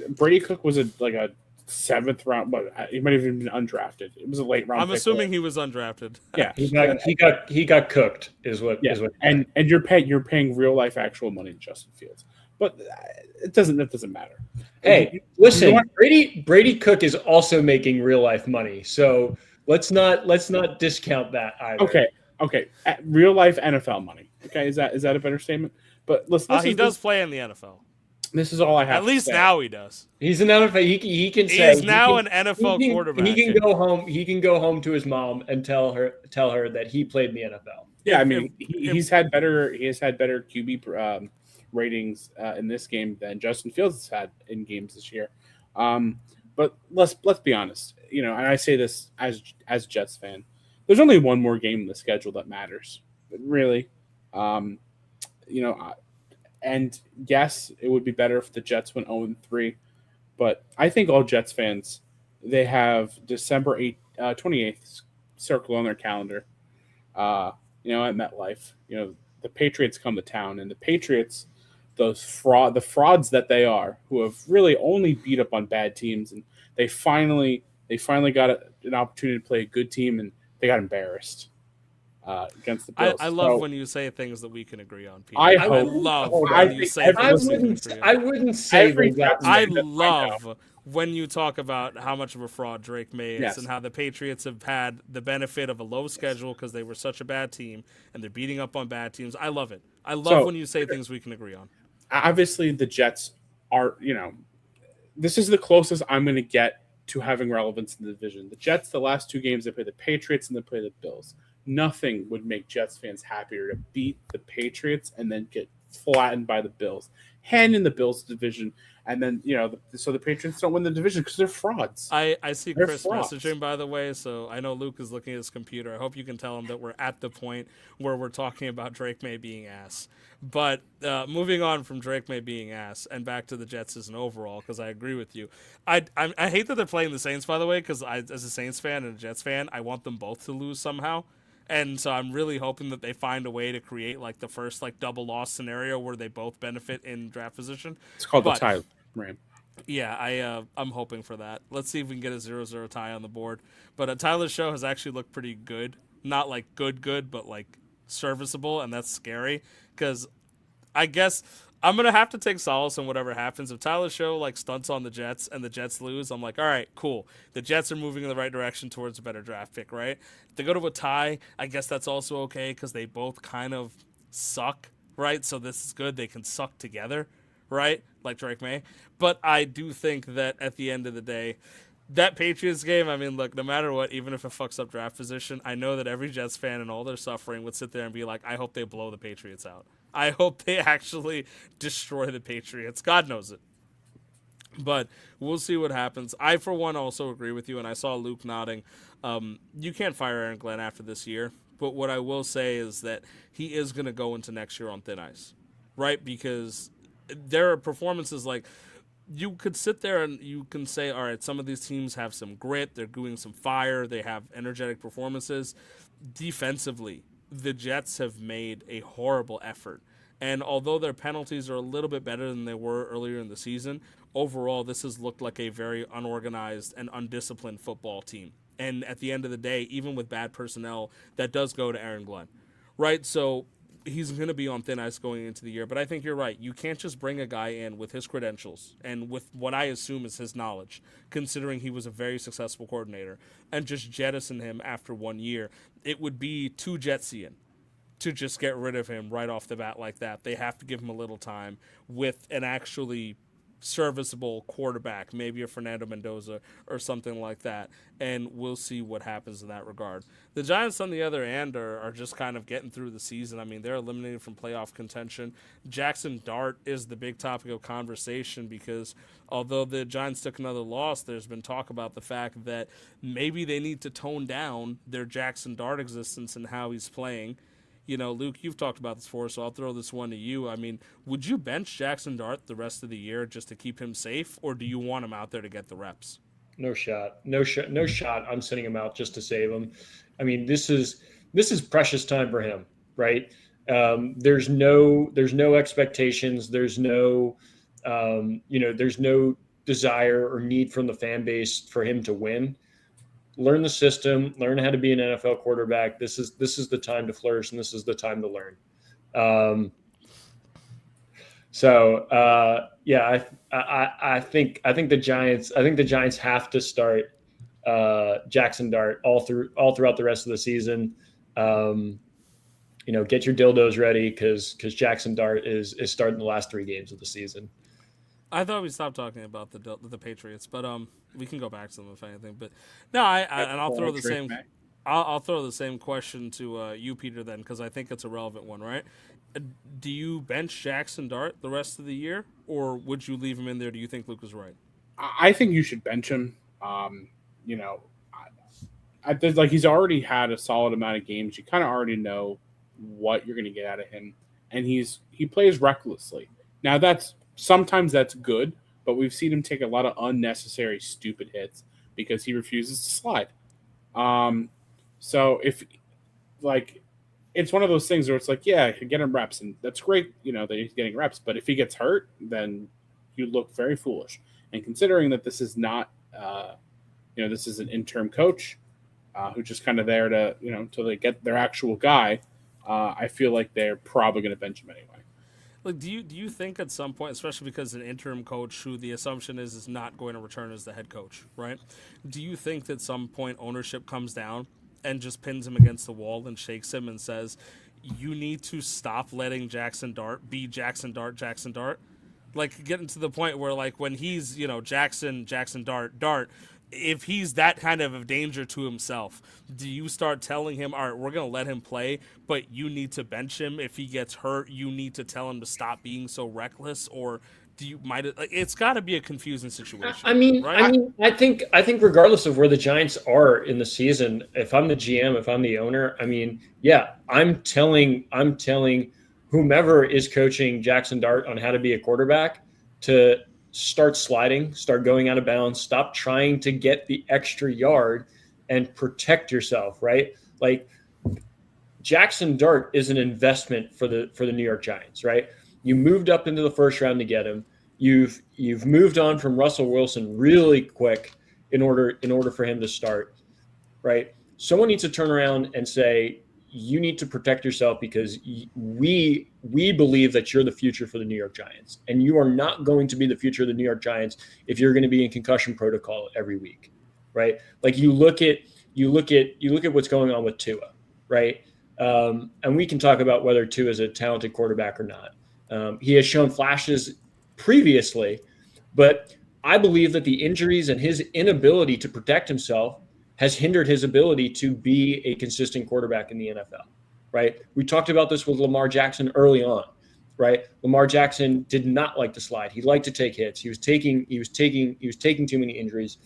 Brady Cook was a 7th round, but he might have even been undrafted. It was a late round. I'm assuming he was undrafted. Yeah, he got cooked. Is what. And you're paying real life actual money to Justin Fields, but that doesn't matter. Hey, listen, Brady Cook is also making real life money, so let's not discount that either. Okay, real life NFL money. Okay, is that a better statement? But listen, he does play in the NFL. This is all I have. At least now he does. He's an NFL. He can say he's now an NFL quarterback. He can go home. He can go home to his mom and tell her that he played in the NFL. Yeah, I mean, he has had better QB ratings in this game than Justin Fields has had in games this year. But let's be honest. And I say this as a Jets fan. there's only one more game in the schedule that matters, really. Um, you know, and yes, it would be better if the Jets went 0-3, but I think all Jets fans they have December 28th circle on their calendar. Uh, at MetLife, the Patriots come to town, and the Patriots, the frauds that they are, who have really only beat up on bad teams, and they finally got an opportunity to play a good team, and they got embarrassed against the I Bills. love So when you say things that we can agree on, I Peter. I I hope. wouldn't. love Hold when I on. you think say every I things we can wouldn't. agree on. I wouldn't say every they got. Jets I fan that I know. love when you talk about how much of a fraud Drake May is and Yes. how the Patriots have had the benefit of a low schedule because they were such a bad team and they're beating up on bad teams. I love it. I love So when you say things we can agree on. obviously the Jets are, this is the closest I'm going to get to having relevance in the division. The Jets, the last two games, they play the Patriots and they play the Bills. Nothing would make Jets fans happier to beat the Patriots and then get flattened by the Bills. Hand in the Bills division, and then so the Patriots don't win the division because they're frauds. I see They're Chris frauds. messaging, by the way, so I know Luke is looking at his computer. I hope you can tell him that we're at the point where we're talking about Drake May being ass. But moving on from Drake May being ass and back to the Jets as an overall, because I agree with you. I hate that they're playing the Saints, by the way, because as a Saints fan and a Jets fan, I want them both to lose somehow. And so I'm really hoping that they find a way to create like the first like double loss scenario where they both benefit in draft position. It's called the But tie Ram. yeah, I'm hoping for that. Let's see if we can get a 0-0 tie on the board. But Tyler's show has actually looked pretty good. Not like good, but like serviceable, and that's scary because I guess I'm gonna have to take solace in whatever happens. If Tyler's show like stunts on the Jets and the Jets lose, I'm like, all right, cool. The Jets are moving in the right direction towards a better draft pick, right? If they go to a tie, I guess that's also okay because they both kind of suck, right? So this is good. They can suck together, right? Like Drake May. But I do think that at the end of the day, that Patriots game, I mean, look, no matter what, even if it fucks up draft position, I know that every Jets fan and all their suffering would sit there and be like, I hope they blow the Patriots out. I hope they actually destroy the Patriots. God knows it. But we'll see what happens. I, for one, also agree with you, and I saw Luke nodding. You can't fire Aaron Glenn after this year. But what I will say is that he is going to go into next year on thin ice, right? Because there are performances like you could sit there and you can say, all right, some of these teams have some grit, they're doing some fire, they have energetic performances. Defensively, the Jets have made a horrible effort. And although their penalties are a little bit better than they were earlier in the season, overall, this has looked like a very unorganized and undisciplined football team. And at the end of the day, even with bad personnel, that does go to Aaron Glenn, right? So he's going to be on thin ice going into the year. But I think you're right. You can't just bring a guy in with his credentials and with what I assume is his knowledge, considering he was a very successful coordinator, and just jettison him after 1 year. It would be too Jetsian to just get rid of him right off the bat like that. They have to give him a little time with an actually serviceable quarterback, maybe a Fernando Mendoza or something like that, and we'll see what happens in that regard. The Giants, on the other hand, are just kind of getting through the season. I mean, they're eliminated from playoff contention. Jackson Dart is the big topic of conversation because although the Giants took another loss, there's been talk about the fact that maybe they need to tone down their Jackson Dart existence and how he's playing. Luke, you've talked about this before, so I'll throw this one to you. I mean, would you bench Jackson Dart the rest of the year just to keep him safe, or do you want him out there to get the reps? No shot. No shot. No shot. I'm sending him out just to save him. I mean, this is precious time for him, right? There's no expectations. There's no desire or need from the fan base for him to win. Learn the system, learn how to be an NFL quarterback. This is the time to flourish, and this is the time to learn. Yeah, I think the Giants have to start Jackson Dart all throughout the rest of the season. Get your dildos ready because Jackson Dart is starting the last 3 games of the season. I thought we stopped talking about the Patriots, but we can go back to them if anything. But no, and I'll throw the same. I'll throw the same question to you, Peter, then, because I think it's a relevant one, right? Do you bench Jackson Dart the rest of the year, or would you leave him in there? Do you think Luke is right? I think you should bench him. You know, like he's already had a solid amount of games. You kind of already know what you're going to get out of him, and he plays recklessly. Now sometimes that's good, but we've seen him take a lot of unnecessary stupid hits because he refuses to slide. Um, so if like it's one of those things where it's like, yeah, get him reps, and that's great, that he's getting reps. But if he gets hurt, then you look very foolish. And considering that this is not, this is an interim coach who's just kind of there to, until they get their actual guy, I feel like they're probably going to bench him anyway. Like, do you think at some point, especially because an interim coach who the assumption is not going to return as the head coach, right? Do you think that at some point ownership comes down and just pins him against the wall and shakes him and says, you need to stop letting Jackson Dart be Jackson Dart, Jackson Dart? Like, getting to the point where, like, when he's, Jackson Dart, if he's that kind of a danger to himself, do you start telling him, all right, we're going to let him play, but you need to bench him? If he gets hurt, you need to tell him to stop being so reckless? Or it's got to be a confusing situation. Right? I think regardless of where the Giants are in the season, if I'm the GM, if I'm the owner, I'm telling whomever is coaching Jackson Dart on how to be a quarterback to start sliding, start going out of bounds, stop trying to get the extra yard and protect yourself, right? Like, Jackson Dart is an investment for the New York Giants, right? You moved up into the first round to get him. You've moved on from Russell Wilson really quick in order for him to start, right? Someone needs to turn around and say, you need to protect yourself because we believe that you're the future for the New York Giants, and you are not going to be the future of the New York Giants if you're going to be in concussion protocol every week, right? Like, you look at what's going on with Tua, right? And we can talk about whether Tua is a talented quarterback or not. He has shown flashes previously, but I believe that the injuries and his inability to protect himself has hindered his ability to be a consistent quarterback in the NFL, right? We talked about this with Lamar Jackson early on, right? Lamar Jackson did not like to slide. He liked to take hits. He was taking too many injuries,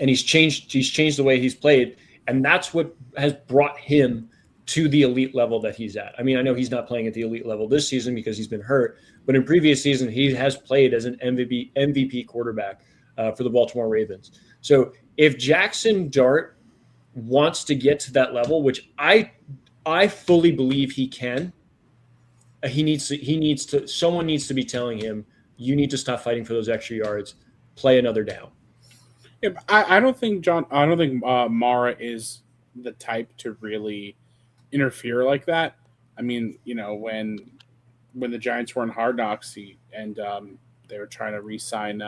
and he's changed the way he's played, and that's what has brought him to the elite level that he's at. I mean, I know he's not playing at the elite level this season because he's been hurt, but in previous season he has played as an MVP quarterback for the Baltimore Ravens. So if Jackson Dart wants to get to that level, which I fully believe he can, someone needs to be telling him, you need to stop fighting for those extra yards, play another down. Yeah, I don't think Mara is the type to really interfere like that. I mean, when the Giants were in Hard Knocks, they were trying to re-sign.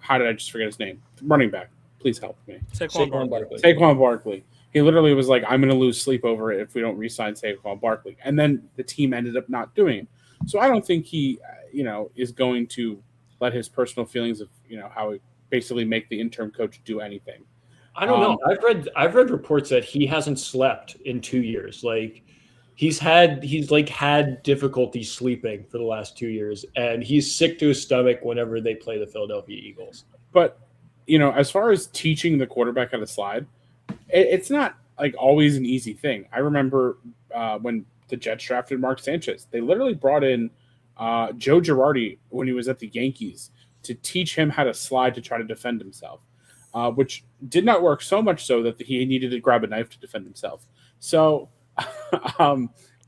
How did I just forget his name? Running back. Please help me. Saquon Barkley. Saquon Barkley. He literally was like, I'm going to lose sleep over it if we don't re-sign Saquon Barkley. And then the team ended up not doing it. So I don't think he, is going to let his personal feelings of, how he basically make the interim coach do anything. I don't know. I've read reports that he hasn't slept in 2 years. Like, he's had difficulty sleeping for the last 2 years, and he's sick to his stomach whenever they play the Philadelphia Eagles. But, as far as teaching the quarterback how to slide, it's not like always an easy thing. I remember when the Jets drafted Mark Sanchez, they literally brought in Joe Girardi when he was at the Yankees to teach him how to slide to try to defend himself, which did not work, so much so that he needed to grab a knife to defend himself. So,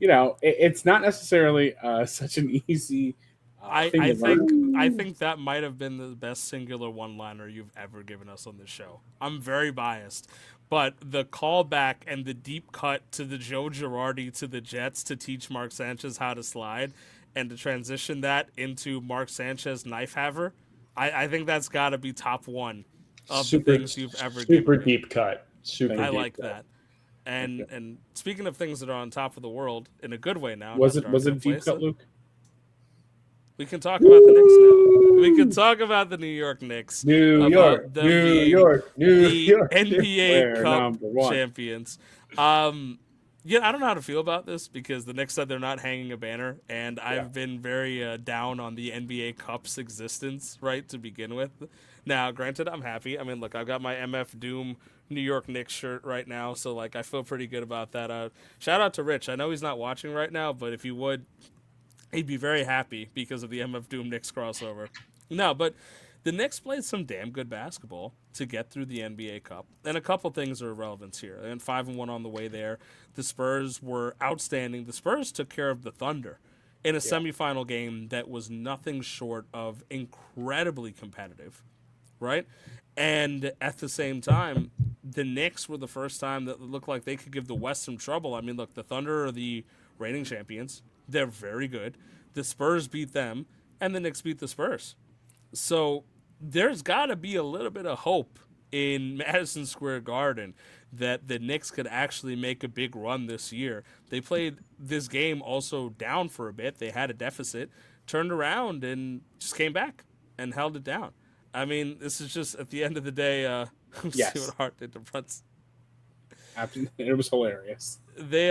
it's not necessarily such an easy I think that might have been the best singular one-liner you've ever given us on this show. I'm very biased, but the callback and the deep cut to the Joe Girardi to the Jets to teach Mark Sanchez how to slide and to transition that into Mark Sanchez knife haver, I think that's got to be top one of the things you've ever given. Super deep cut. I like that. And speaking of things that are on top of the world in a good way now. Was it a deep cut, Luke? We can talk about the Knicks now. We can talk about the New York Knicks. New York. NBA Cup champions. Yeah, I don't know how to feel about this because the Knicks said they're not hanging a banner, and Yeah. I've been very down on the NBA Cup's existence, right, to begin with. Now, granted, I'm happy. I mean, look, I've got my MF Doom New York Knicks shirt right now, so like I feel pretty good about that. Shout out to Rich. I know he's not watching right now, but if you would, he'd be very happy because of the MF Doom Knicks crossover. No, but the Knicks played some damn good basketball to get through the NBA Cup, and a couple things are relevant here. And 5-1 on the way there. The Spurs were outstanding. The Spurs took care of the Thunder in a semifinal game that was nothing short of incredibly competitive, right? And at the same time, the Knicks were the first time that looked like they could give the West some trouble. I mean, look, the Thunder are the reigning champions. They're very good. The Spurs beat them, and the Knicks beat the Spurs. So there's got to be a little bit of hope in Madison Square Garden that the Knicks could actually make a big run this year. They played this game also down for a bit. They had a deficit, turned around, and just came back and held it down. I mean, this is just at the end of the day. Yes. See what Hart did to Brunson. Absolutely. It was hilarious. They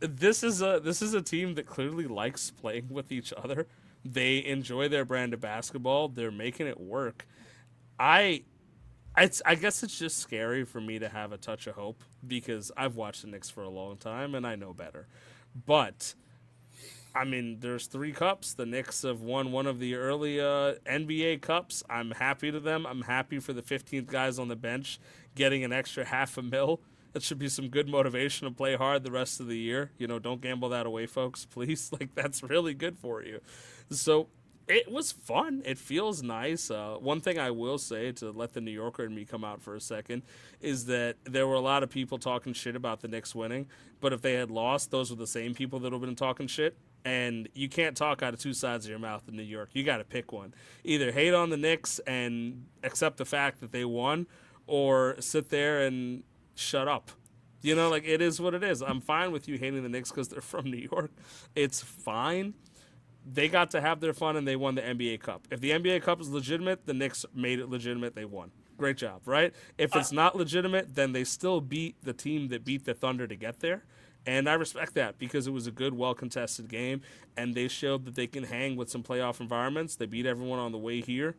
this is a team that clearly likes playing with each other. They enjoy their brand of basketball. They're making it work. I guess it's just scary for me to have a touch of hope because I've watched the Knicks for a long time and I know better. But I mean, there's 3 cups. The Knicks have won one of the early NBA cups. I'm happy to them. I'm happy for the 15th guys on the bench getting an extra $500,000. That should be some good motivation to play hard the rest of the year. You know, don't gamble that away, folks, please. Like, that's really good for you. So it was fun. It feels nice. One thing I will say, to let the New Yorker in me come out for a second, is that there were a lot of people talking shit about the Knicks winning. But if they had lost, those were the same people that would have been talking shit. And you can't talk out of 2 sides of your mouth in New York. You got to pick one. Either hate on the Knicks and accept the fact that they won, or sit there and shut up. You know, like, it is what it is. I'm fine with you hating the Knicks because they're from New York. It's fine. They got to have their fun and they won the NBA Cup. If the NBA Cup is legitimate, the Knicks made it legitimate. They won. Great job, right? If it's not legitimate, then they still beat the team that beat the Thunder to get there. And I respect that because it was a good, well-contested game, and they showed that they can hang with some playoff environments. They beat everyone on the way here,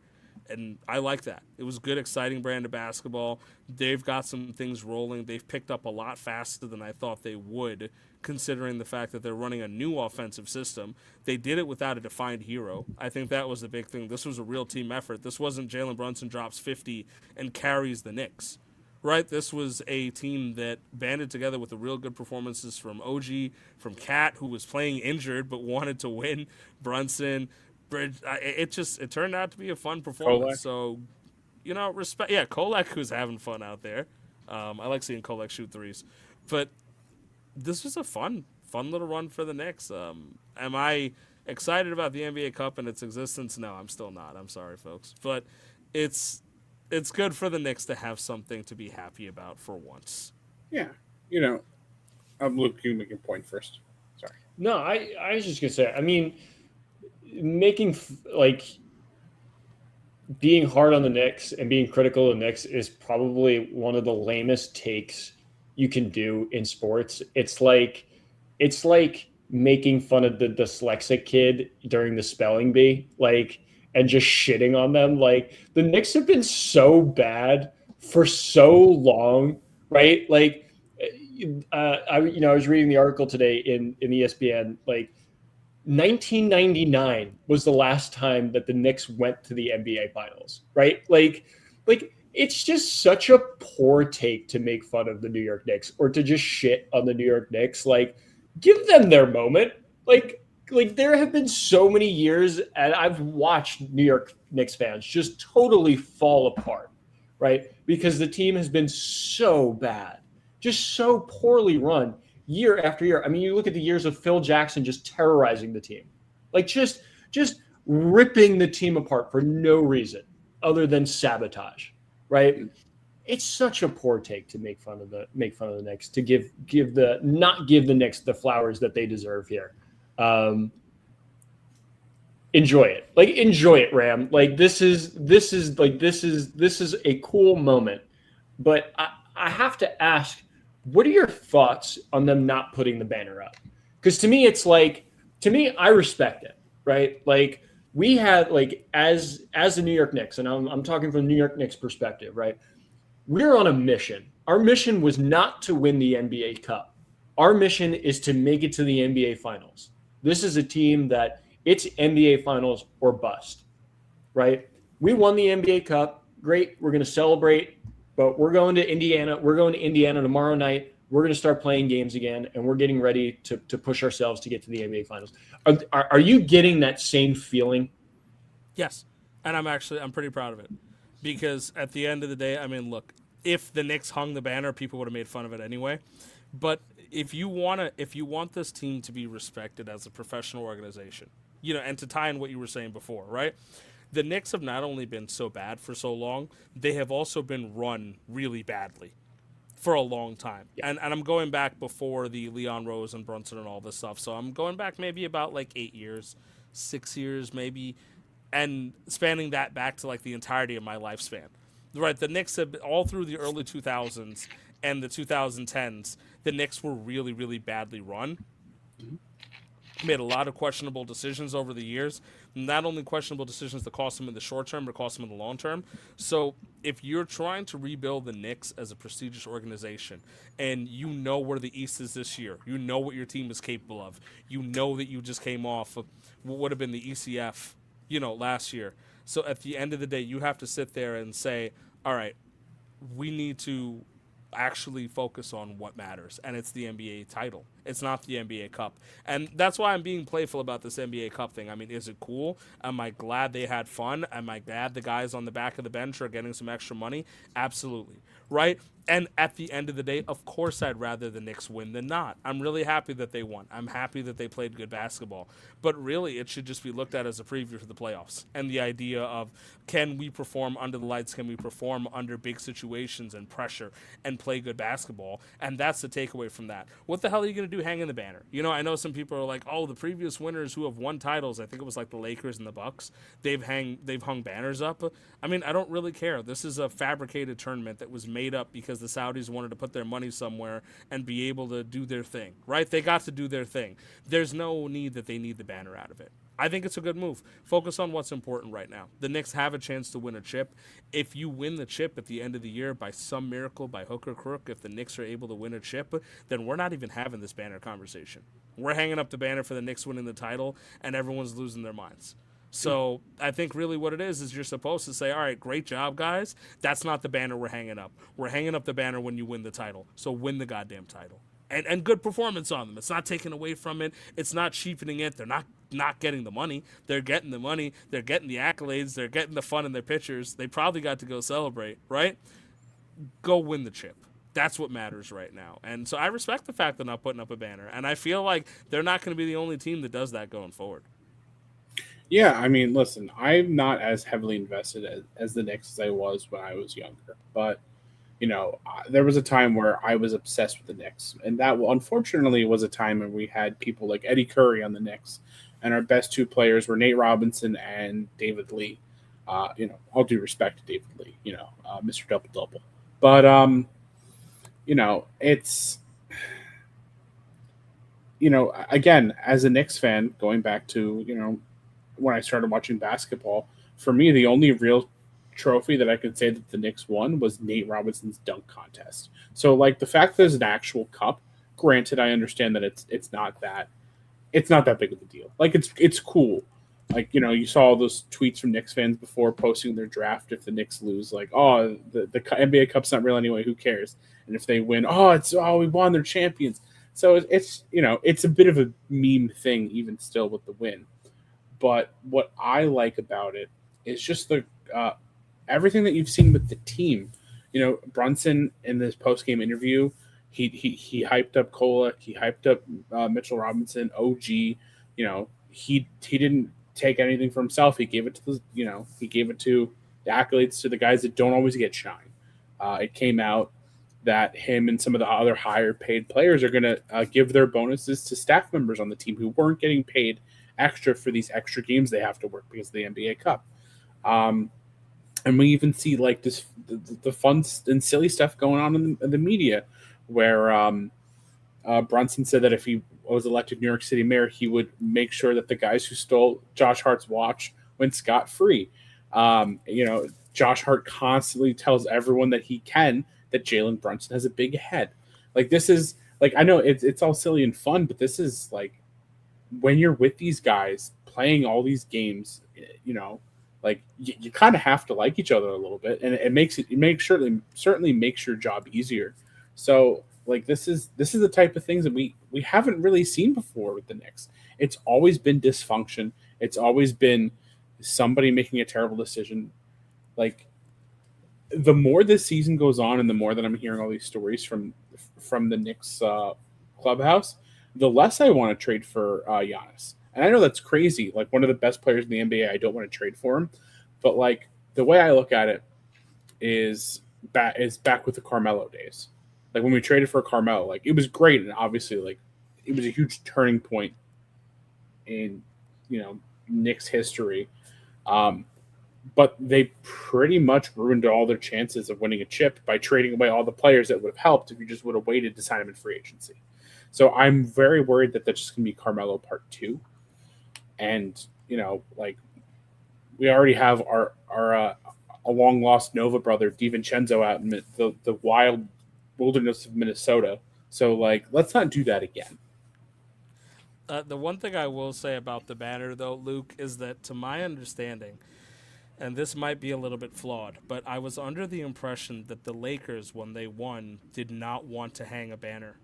and I like that. It was a good, exciting brand of basketball. They've got some things rolling. They've picked up a lot faster than I thought they would, considering the fact that they're running a new offensive system. They did it without a defined hero. I think that was the big thing. This was a real team effort. This wasn't Jalen Brunson drops 50 and carries the Knicks. Right, this was a team that banded together with the real good performances from OG, from Cat, who was playing injured but wanted to win, Brunson, Bridge. It turned out to be a fun performance. Kolek. So, you know, respect. Yeah, Kolek, who's having fun out there. I like seeing Kolek shoot threes, but this was a fun little run for the Knicks. Am I excited about the NBA Cup and its existence? No, I'm still not. I'm sorry, folks, but it's good for the Knicks to have something to be happy about for once. Yeah. You know, Luke, you make your point first. Sorry. No, I was just gonna say. I mean, being hard on the Knicks and being critical of the Knicks is probably one of the lamest takes you can do in sports. It's like making fun of the dyslexic kid during the spelling bee, and just shitting on them. Like, the Knicks have been so bad for so long, right? Like, I was reading the article today in ESPN. Like, 1999 was the last time that the Knicks went to the NBA Finals, right? Like it's just such a poor take to make fun of the New York Knicks or to just shit on the New York Knicks. Like, give them their moment. Like there have been so many years, and I've watched New York Knicks fans just totally fall apart, right? Because the team has been so bad, just so poorly run year after year. I mean, you look at the years of Phil Jackson just terrorizing the team, like just ripping the team apart for no reason other than sabotage, right? It's such a poor take to make fun of the Knicks, to not give the Knicks the flowers that they deserve here. Enjoy it, Ram. Like, this is a cool moment, but I have to ask, What are your thoughts on them not putting the banner up? Because to me, it's like, to me, I respect it, right? Like we had like as the New York Knicks, and I'm talking from the New York Knicks perspective, right? We're on a mission. Our mission was not to win the NBA Cup. Our mission is to make it to the NBA Finals. This is a team that it's NBA Finals or bust, right? We won the NBA Cup. Great. We're going to celebrate, but we're going to Indiana. We're going to Indiana tomorrow night. We're going to start playing games again, and we're getting ready to push ourselves to get to the NBA Finals. Are you getting that same feeling? Yes, and I'm pretty proud of it because at the end of the day, I mean, look, if the Knicks hung the banner, people would have made fun of it anyway. But if you want this team to be respected as a professional organization, and to tie in what you were saying before, right? The Knicks have not only been so bad for so long, they have also been run really badly for a long time. Yeah. And I'm going back before the Leon Rose and Brunson and all this stuff. So I'm going back maybe about like 8 years, 6 years maybe, and spanning that back to like the entirety of my lifespan. Right, the Knicks have all through the early 2000s and the 2010s, the Knicks were really, really badly run. Made a lot of questionable decisions over the years. Not only questionable decisions that cost them in the short term, but cost them in the long term. So if you're trying to rebuild the Knicks as a prestigious organization, and you know where the East is this year, you know what your team is capable of, you know that you just came off of what would have been the ECF, last year. So at the end of the day, you have to sit there and say, all right, we need to actually focus on what matters, and it's the NBA title. It's not the NBA Cup. And that's why I'm being playful about this NBA Cup thing. I mean, is it cool? Am I glad they had fun? Am I glad the guys on the back of the bench are getting some extra money? Absolutely. Right? And at the end of the day, of course, I'd rather the Knicks win than not. I'm really happy that they won. I'm happy that they played good basketball. But really, it should just be looked at as a preview for the playoffs. And the idea of, can we perform under the lights? Can we perform under big situations and pressure and play good basketball? And that's the takeaway from that. What the hell are you going to do hanging the banner? I know some people are like, oh, the previous winners who have won titles, I think it was like the Lakers and the Bucks, they've hung banners up. I mean, I don't really care. This is a fabricated tournament that was made up because the Saudis wanted to put their money somewhere and be able to do their thing, right? They got to do their thing. There's no need that they need the banner out of it. I think it's a good move. Focus on what's important right now. The Knicks have a chance to win a chip. If you win the chip at the end of the year by some miracle, by hook or crook, if the Knicks are able to win a chip, then we're not even having this banner conversation. We're hanging up the banner for the Knicks winning the title, and everyone's losing their minds. So I think really what it is you're supposed to say, all right, great job, guys. That's not the banner we're hanging up. We're hanging up the banner when you win the title. So win the goddamn title. And good performance on them. It's not taken away from it. It's not cheapening it. They're not getting the money. They're getting the money. They're getting the accolades. They're getting the fun in their pictures. They probably got to go celebrate, right? Go win the chip. That's what matters right now. And so I respect the fact they're not putting up a banner. And I feel like they're not going to be the only team that does that going forward. Yeah, I mean, listen, I'm not as heavily invested as the Knicks as I was when I was younger, but there was a time where I was obsessed with the Knicks, and that unfortunately was a time when we had people like Eddie Curry on the Knicks, and our best two players were Nate Robinson and David Lee. All due respect to David Lee, Mr. Double Double, but it's again, as a Knicks fan, going back to when I started watching basketball, for me, the only real trophy that I could say that the Knicks won was Nate Robinson's dunk contest. So, like, the fact that there's an actual cup, granted, I understand that it's not that big of a deal. Like, it's cool. Like, you saw all those tweets from Knicks fans before posting their draft if the Knicks lose, like, oh, the NBA Cup's not real anyway, who cares? And if they win, we won, they're champions. So it's a bit of a meme thing even still with the win. But what I like about it is just the everything that you've seen with the team. Brunson in this post-game interview, he hyped up Kolek, he hyped up Mitchell Robinson, OG. He didn't take anything for himself. He gave it to the accolades to the guys that don't always get shine. It came out that him and some of the other higher paid players are going to give their bonuses to staff members on the team who weren't getting paid extra for these extra games they have to work because of the NBA Cup. And we even see like the fun and silly stuff going on in the media where Brunson said that if he was elected New York City mayor, he would make sure that the guys who stole Josh Hart's watch went scot free. Josh Hart constantly tells everyone that he can that Jalen Brunson has a big head. Like this is like I know it's all silly and fun, but this is like when you're with these guys playing all these games, like you kind of have to like each other a little bit, and it makes certainly makes your job easier. So like this is the type of things that we haven't really seen before with the Knicks. It's always been dysfunction. It's always been somebody making a terrible decision. Like the more this season goes on, and the more that I'm hearing all these stories from the Knicks clubhouse, the less I want to trade for Giannis. And I know that's crazy. Like one of the best players in the NBA, I don't want to trade for him. But like the way I look at it is back with the Carmelo days. Like when we traded for Carmelo, like it was great, and obviously like it was a huge turning point in Knicks history. But they pretty much ruined all their chances of winning a chip by trading away all the players that would have helped if you just would have waited to sign him in free agency. So I'm very worried that that's just going to be Carmelo Part 2. And, like we already have our a long lost Nova brother, DiVincenzo, out in the wild wilderness of Minnesota. So, like, let's not do that again. The one thing I will say about the banner, though, Luke, is that to my understanding, and this might be a little bit flawed, but I was under the impression that the Lakers, when they won, did not want to hang a banner,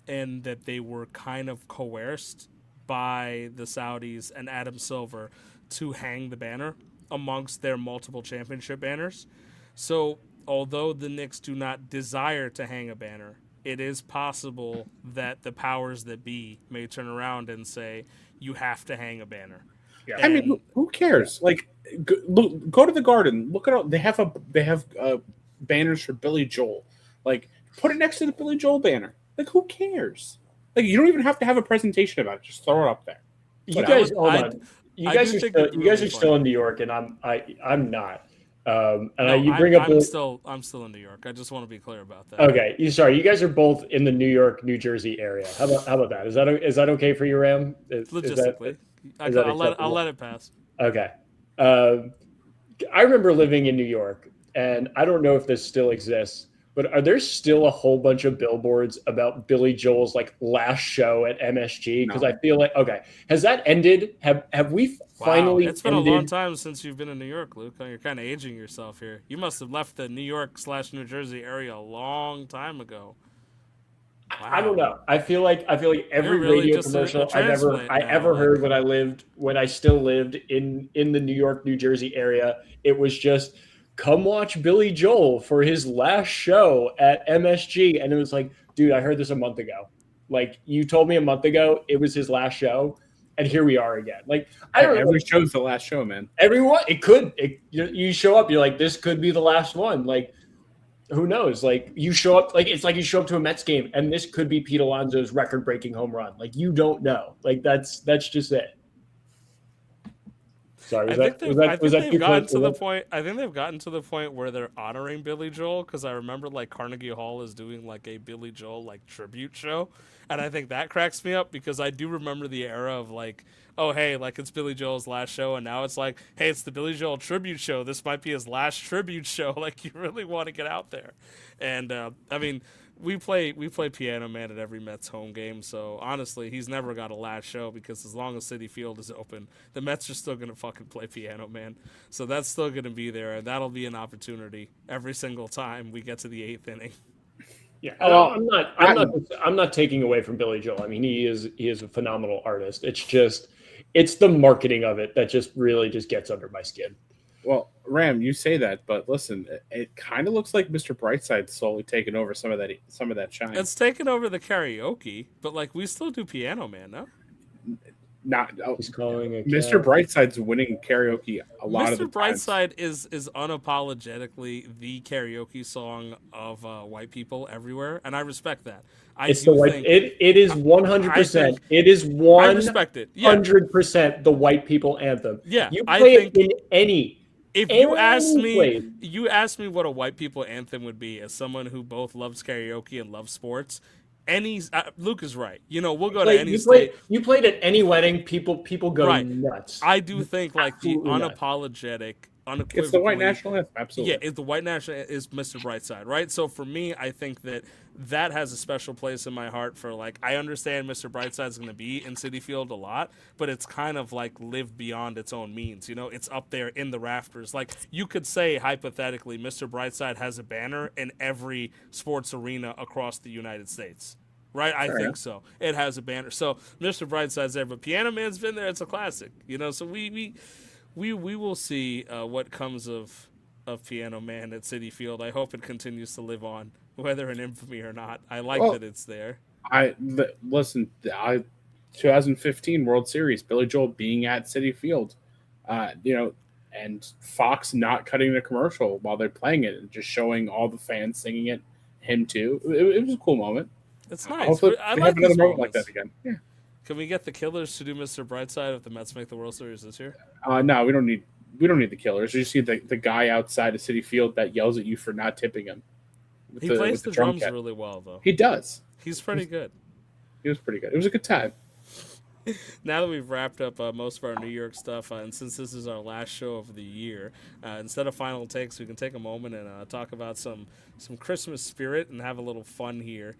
and that they were kind of coerced by the Saudis and Adam Silver to hang the banner amongst their multiple championship banners. So, although the Knicks do not desire to hang a banner, it is possible that the powers that be may turn around and say, you have to hang a banner. Yeah. I mean, who cares? Like, go to the Garden. Look at all they have banners for Billy Joel. Like, put it next to the Billy Joel banner. Like, who cares? Like, you don't even have to have a presentation about it. Just throw it up there. You guys, hold on. You guys are still in New York, and I'm not. I'm still in New York. I just want to be clear about that. Okay, you guys are both in the New York, New Jersey area. How about that? Is that okay for you, Ram? Logistically, I'll let it pass. Okay. I remember living in New York, and I don't know if this still exists, but are there still a whole bunch of billboards about Billy Joel's like last show at MSG? Because I feel like has that ended? Have we finally? It's been a long time since you've been in New York, Luke. You're kind of aging yourself here. You must have left the New York/New Jersey area a long time ago. Wow. I don't know. I feel like every radio commercial I ever heard when I still lived in the New York, New Jersey area, it was just come watch Billy Joel for his last show at MSG. And it was like, dude, I heard this a month ago. Like, you told me a month ago it was his last show, and here we are again. Like, I don't know. Every show's the last show, man. Everyone, you show up, you're like, this could be the last one. Like, who knows? Like, you show up, like, it's like you show up to a Mets game, and this could be Pete Alonso's record-breaking home run. Like, you don't know. Like, that's just it. Sorry, I think they've gotten to the point where they're honoring Billy Joel, because I remember like Carnegie Hall is doing like a Billy Joel like tribute show, and I think that cracks me up because I do remember the era of like, oh hey, like it's Billy Joel's last show, and now it's like, hey, it's the Billy Joel tribute show. This might be his last tribute show. Like, you really want to get out there, and I mean. We play Piano Man at every Mets home game, so honestly, he's never got a last show because as long as Citi Field is open, the Mets are still going to fucking play Piano Man. So that's still going to be there, and that'll be an opportunity every single time we get to the 8th inning. Yeah, I'm not taking away from Billy Joel. I mean, he is a phenomenal artist. It's the marketing of it that just really just gets under my skin. Well, Ram, you say that, but listen, it kind of looks like Mr. Brightside's slowly taking over some of that shine. It's taken over the karaoke, but like we still do Piano Man, no? He's calling it Mr. Brightside's winning karaoke a lot of the time. Mr. Brightside is unapologetically the karaoke song of white people everywhere, and I respect that. It is 100%. It is 100% the white people anthem. Yeah, you play it in If you asked me what a white people anthem would be, as someone who both loves karaoke and loves sports, Luke is right. We'll go to any state. You played at any wedding, people go Right. nuts. I do think like the Absolutely nuts. unapologetic, It's the white unequivocally, national anthem, absolutely. yeah, the white national is Mr. Brightside, right? So for me, I think that has a special place in my heart for like I understand Mr. Brightside's going to be in Citi Field a lot, but it's kind of like lived beyond its own means. It's up there in the rafters. Like you could say hypothetically, Mr. Brightside has a banner in every sports arena across the United States. Right, I think so. It has a banner. So Mr. Brightside's there, but Piano Man's been there. It's a classic, So we will see what comes of Piano Man at Citi Field. I hope it continues to live on, whether in infamy or not. I like that it's there. Listen. 2015 World Series, Billy Joel being at Citi Field, and Fox not cutting the commercial while they're playing it and just showing all the fans singing it. Him too. It was a cool moment. It's nice. Hopefully I they like have another these moment moments. like that again. Yeah. Can we get the Killers to do Mr. Brightside if the Mets make the World Series this year? No, we don't need the Killers. You just need the guy outside of Citi Field that yells at you for not tipping him. He plays the drums really well, though. He does. He's pretty good. He was pretty good. It was a good time. Now that we've wrapped up most of our New York stuff, and since this is our last show of the year, instead of final takes, we can take a moment and talk about some Christmas spirit and have a little fun here.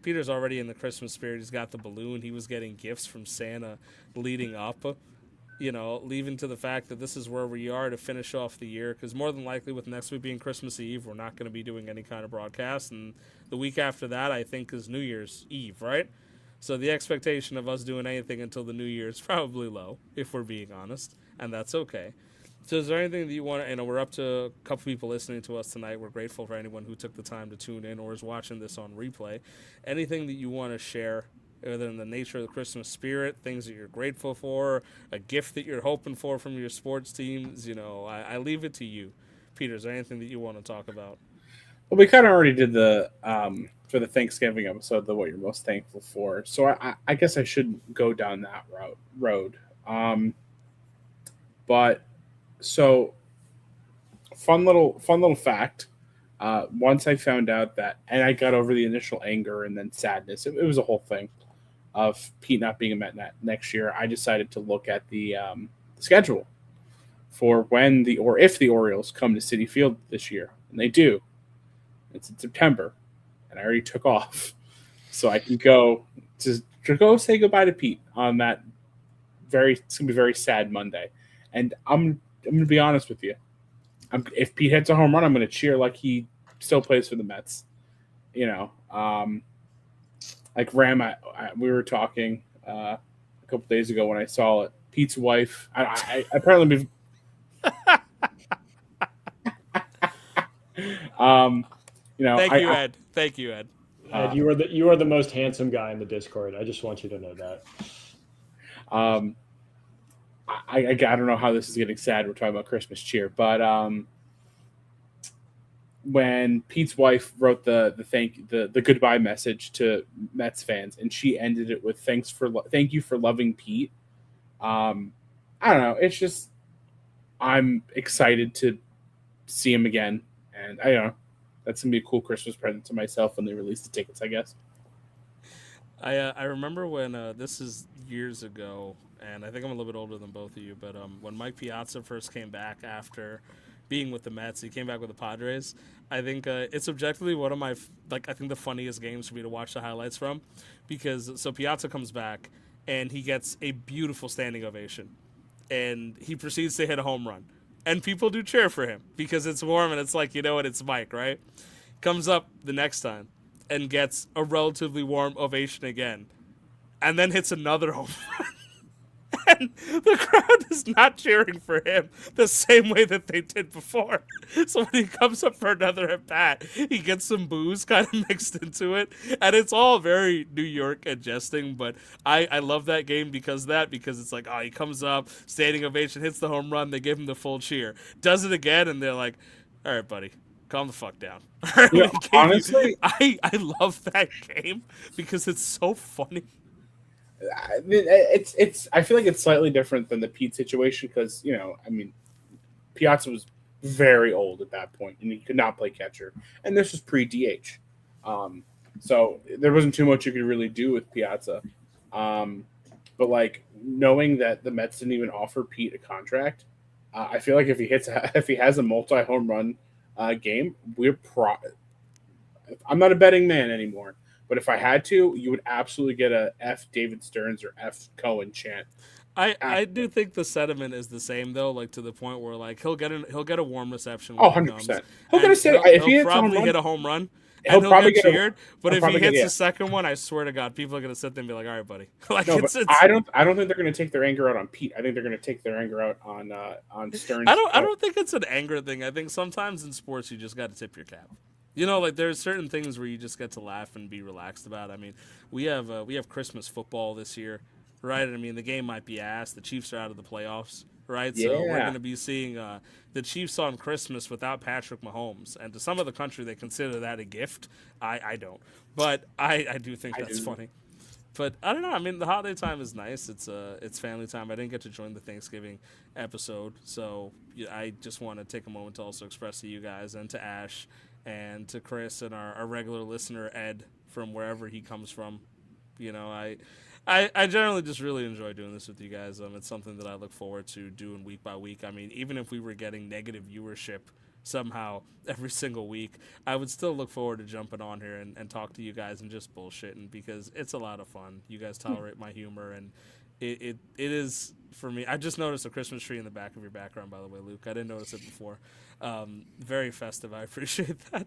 Peter's already in the Christmas spirit. He's got the balloon. He was getting gifts from Santa leading up, leaving to the fact that this is where we are to finish off the year, because more than likely with next week being Christmas Eve, we're not going to be doing any kind of broadcast, and the week after that, I think, is New Year's Eve, right? So the expectation of us doing anything until the New Year is probably low, if we're being honest, and that's okay. So is there anything that you want to, we're up to a couple people listening to us tonight. We're grateful for anyone who took the time to tune in or is watching this on replay. Anything that you want to share, other than the nature of the Christmas spirit, things that you're grateful for, a gift that you're hoping for from your sports teams, I leave it to you. Peter, is there anything that you want to talk about? Well, we kind of already did the for the Thanksgiving episode, what you're most thankful for. So I guess I should go down that road. But so fun little fact. Once I found out that, and I got over the initial anger and then sadness. It was a whole thing of Pete not being a Met next year. I decided to look at the schedule for when if the Orioles come to Citi Field this year, and they do. It's in September, and I already took off, so I can go to go say goodbye to Pete on that it's gonna be very sad Monday. And I'm gonna be honest with you. If Pete hits a home run, I'm gonna cheer like he still plays for the Mets. Like Ram, we were talking a couple days ago when I saw it. Pete's wife, I apparently. Ed. Thank you, Ed. Ed, you are the most handsome guy in the Discord. I just want you to know that. I don't know how this is getting sad. We're talking about Christmas cheer, but when Pete's wife wrote the goodbye message to Mets fans, and she ended it with thank you for loving Pete. I don't know. It's just I'm excited to see him again, and I don't know. That's gonna be a cool Christmas present to myself when they release the tickets, I guess. I remember when this is years ago, and I think I'm a little bit older than both of you, but when Mike Piazza first came back after being with the Mets, he came back with the Padres. I think it's objectively one of my I think the funniest games for me to watch the highlights from, because Piazza comes back and he gets a beautiful standing ovation, and he proceeds to hit a home run. And people do cheer for him because it's warm and it's like, it's Mike, right? Comes up the next time and gets a relatively warm ovation again. And then hits another home run. And the crowd is not cheering for him the same way that they did before. So when he comes up for another at bat, he gets some booze kind of mixed into it. And it's all very New York and jesting, but I love that game because it's like, he comes up, standing ovation, hits the home run, they give him the full cheer. Does it again, and they're like, all right, buddy, calm the fuck down. Honestly, I love that game because it's so funny. I feel like it's slightly different than the Pete situation because Piazza was very old at that point, and he could not play catcher. And this was pre-DH. So there wasn't too much you could really do with Piazza. But like knowing that the Mets didn't even offer Pete a contract, I feel like if he has a multi-home run game, I'm not a betting man anymore. But if I had to, you would absolutely get a F David Stearns or F Cohen chant. I do think the sentiment is the same though, like to the point where like he'll get a warm reception Oh, when he comes, 100%. He'll get and a say if he he'll hits a home probably run, hit a home run, he'll and he'll probably get get cheered. But he'll if he probably get- hits yeah. the second one, I swear to God, people are gonna sit there and be like, "All right, buddy." Like No, it's but I don't think they're going to take their anger out on Pete. I think they're going to take their anger out on Stearns. I don't think it's an anger thing. I think sometimes in sports you just got to tip your cap. You know, like there's certain things where you just get to laugh and be relaxed about. I mean, we have Christmas football this year, right? I mean, the game might be ass. The Chiefs are out of the playoffs, right? So we're Yeah. going to be seeing the Chiefs on Christmas without Patrick Mahomes, and to some of the country they consider that a gift. I don't, but I do think that's funny. But I don't know. I mean, the holiday time is nice. It's family time. I didn't get to join the Thanksgiving episode, so I just want to take a moment to also express to you guys and to Ash and to Chris and our regular listener Ed from wherever he comes from. You know, I generally just really enjoy doing this with you guys. It's something that I look forward to doing week by week. I mean, even if we were getting negative viewership somehow every single week, I would still look forward to jumping on here and talk to you guys and just bullshitting because it's a lot of fun. You guys tolerate my humor, and it is for me. I just noticed a Christmas tree in the back of your background, by the way, Luke. I didn't notice it before. Very festive. I appreciate that.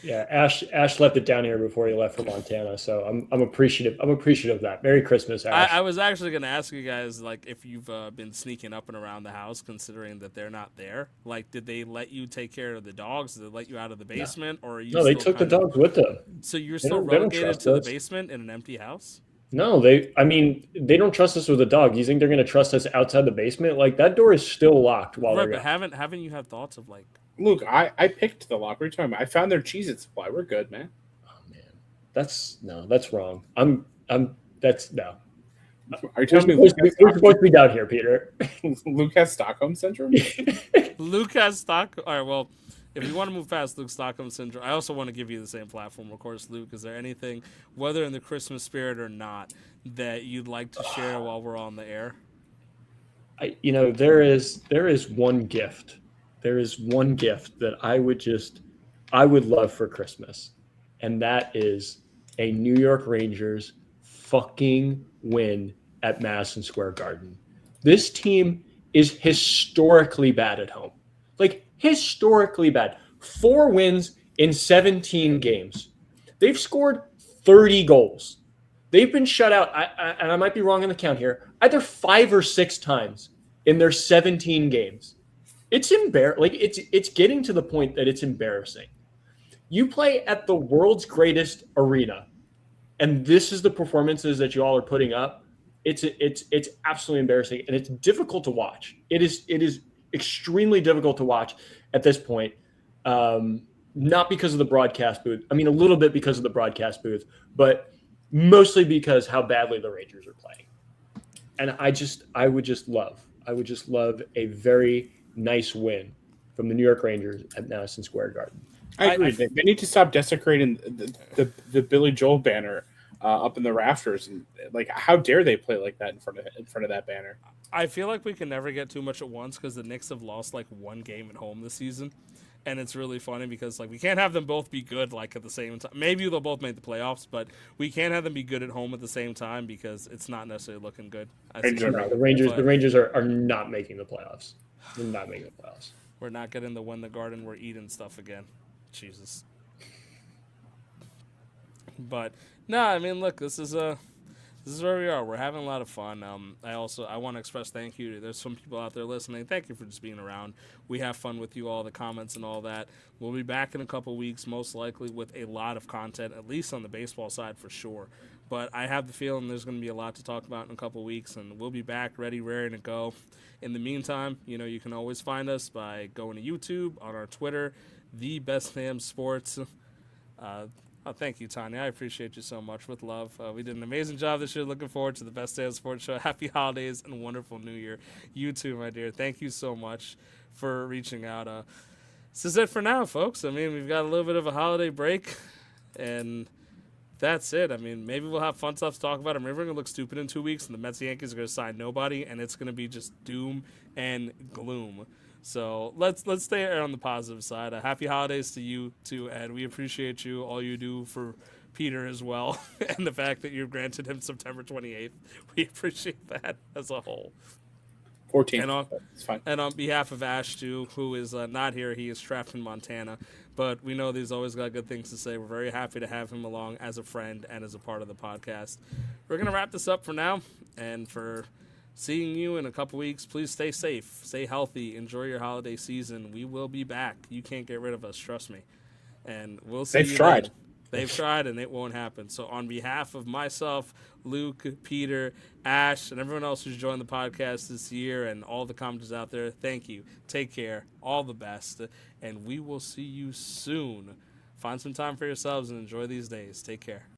Yeah, Ash left it down here before he left for Montana, so I'm appreciative. I'm appreciative of that. Merry Christmas, Ash. I was actually going to ask you guys, like, if you've been sneaking up and around the house, considering that they're not there. Like, did they let you take care of the dogs? Did they let you out of the basement, or are you? No, they still took the kind of- dogs with them. So you're They still don't relegated trust to the us. basement in an empty house? No, they don't trust us with a dog. You think they're going to trust us outside the basement? Like that door is still locked while Right, they're but gone. haven't you had thoughts of like? Luke, I picked the lock. What are you talking about? I found their Cheez-It supply. We're good, man. Oh man, that's wrong. That's no. Are you telling me We're supposed to be down here, Peter. Luke has Stockholm syndrome? Luke has stock. All right, well, if you want to move past Luke Stockholm syndrome, I also want to give you the same platform. Of course, Luke, is there anything, whether in the Christmas spirit or not, that you'd like to share while we're on the air? There is one gift. There is one gift that I would love for Christmas, and that is a New York Rangers fucking win at Madison Square Garden. This team is historically bad at home. Like historically bad. 4 wins in 17 games. They've scored 30 goals. They've been shut out, and I might be wrong in the count here, either 5 or 6 times in their 17 games. It's it's getting to the point that it's embarrassing. You play at the world's greatest arena, and this is the performances that you all are putting up. It's absolutely embarrassing, and it's difficult to watch. It is extremely difficult to watch at this point. Not because of the broadcast booth. I mean, a little bit because of the broadcast booth, but mostly because how badly the Rangers are playing. And I would just love a very nice win from the New York Rangers at Madison Square Garden. I agree. They need to stop desecrating the Billy Joel banner up in the rafters, and like, how dare they play like that in front of that banner? I feel like we can never get too much at once because the Knicks have lost like 1 game at home this season. And it's really funny because like we can't have them both be good like at the same time. Maybe they'll both make the playoffs, but we can't have them be good at home at the same time because it's not necessarily looking good. The Rangers are not making the playoffs. They're not making the playoffs. We're not getting the win the Garden, we're eating stuff again. Jesus. But no, I mean, look, this is where we are. We're having a lot of fun. I want to express thank you. There's some people out there listening. Thank you for just being around. We have fun with you all, the comments and all that. We'll be back in a couple weeks, most likely with a lot of content, at least on the baseball side for sure. But I have the feeling there's going to be a lot to talk about in a couple weeks, and we'll be back ready, raring to go. In the meantime, you can always find us by going to YouTube, on our Twitter, The Best Damn Sports. Oh, thank you, Tanya. I appreciate you so much. With love. We did an amazing job this year. Looking forward to the best day of the sports show. Happy holidays and wonderful New Year. You too, my dear. Thank you so much for reaching out. This is it for now, folks. I mean, we've got a little bit of a holiday break, and that's it. I mean, maybe we'll have fun stuff to talk about. I mean, we're going to look stupid in 2 weeks, and the Mets and Yankees are going to sign nobody, and it's going to be just doom and gloom. So let's stay on the positive side. Happy holidays to you too, Ed. We appreciate you, all you do for Peter as well, and the fact that you granted him September 28th. We appreciate that as a whole. 14. And It's fine. And on behalf of Ash, too, who is not here, he is trapped in Montana. But we know that he's always got good things to say. We're very happy to have him along as a friend and as a part of the podcast. We're going to wrap this up for now. And for seeing you in a couple weeks, please stay safe, stay healthy, enjoy your holiday season. We will be back. You can't get rid of us, trust me. And we'll see. They've tried. Then. They've tried, and it won't happen. So on behalf of myself, Luke, Peter, Ash, and everyone else who's joined the podcast this year and all the commenters out there, thank you. Take care. All the best. And we will see you soon. Find some time for yourselves and enjoy these days. Take care.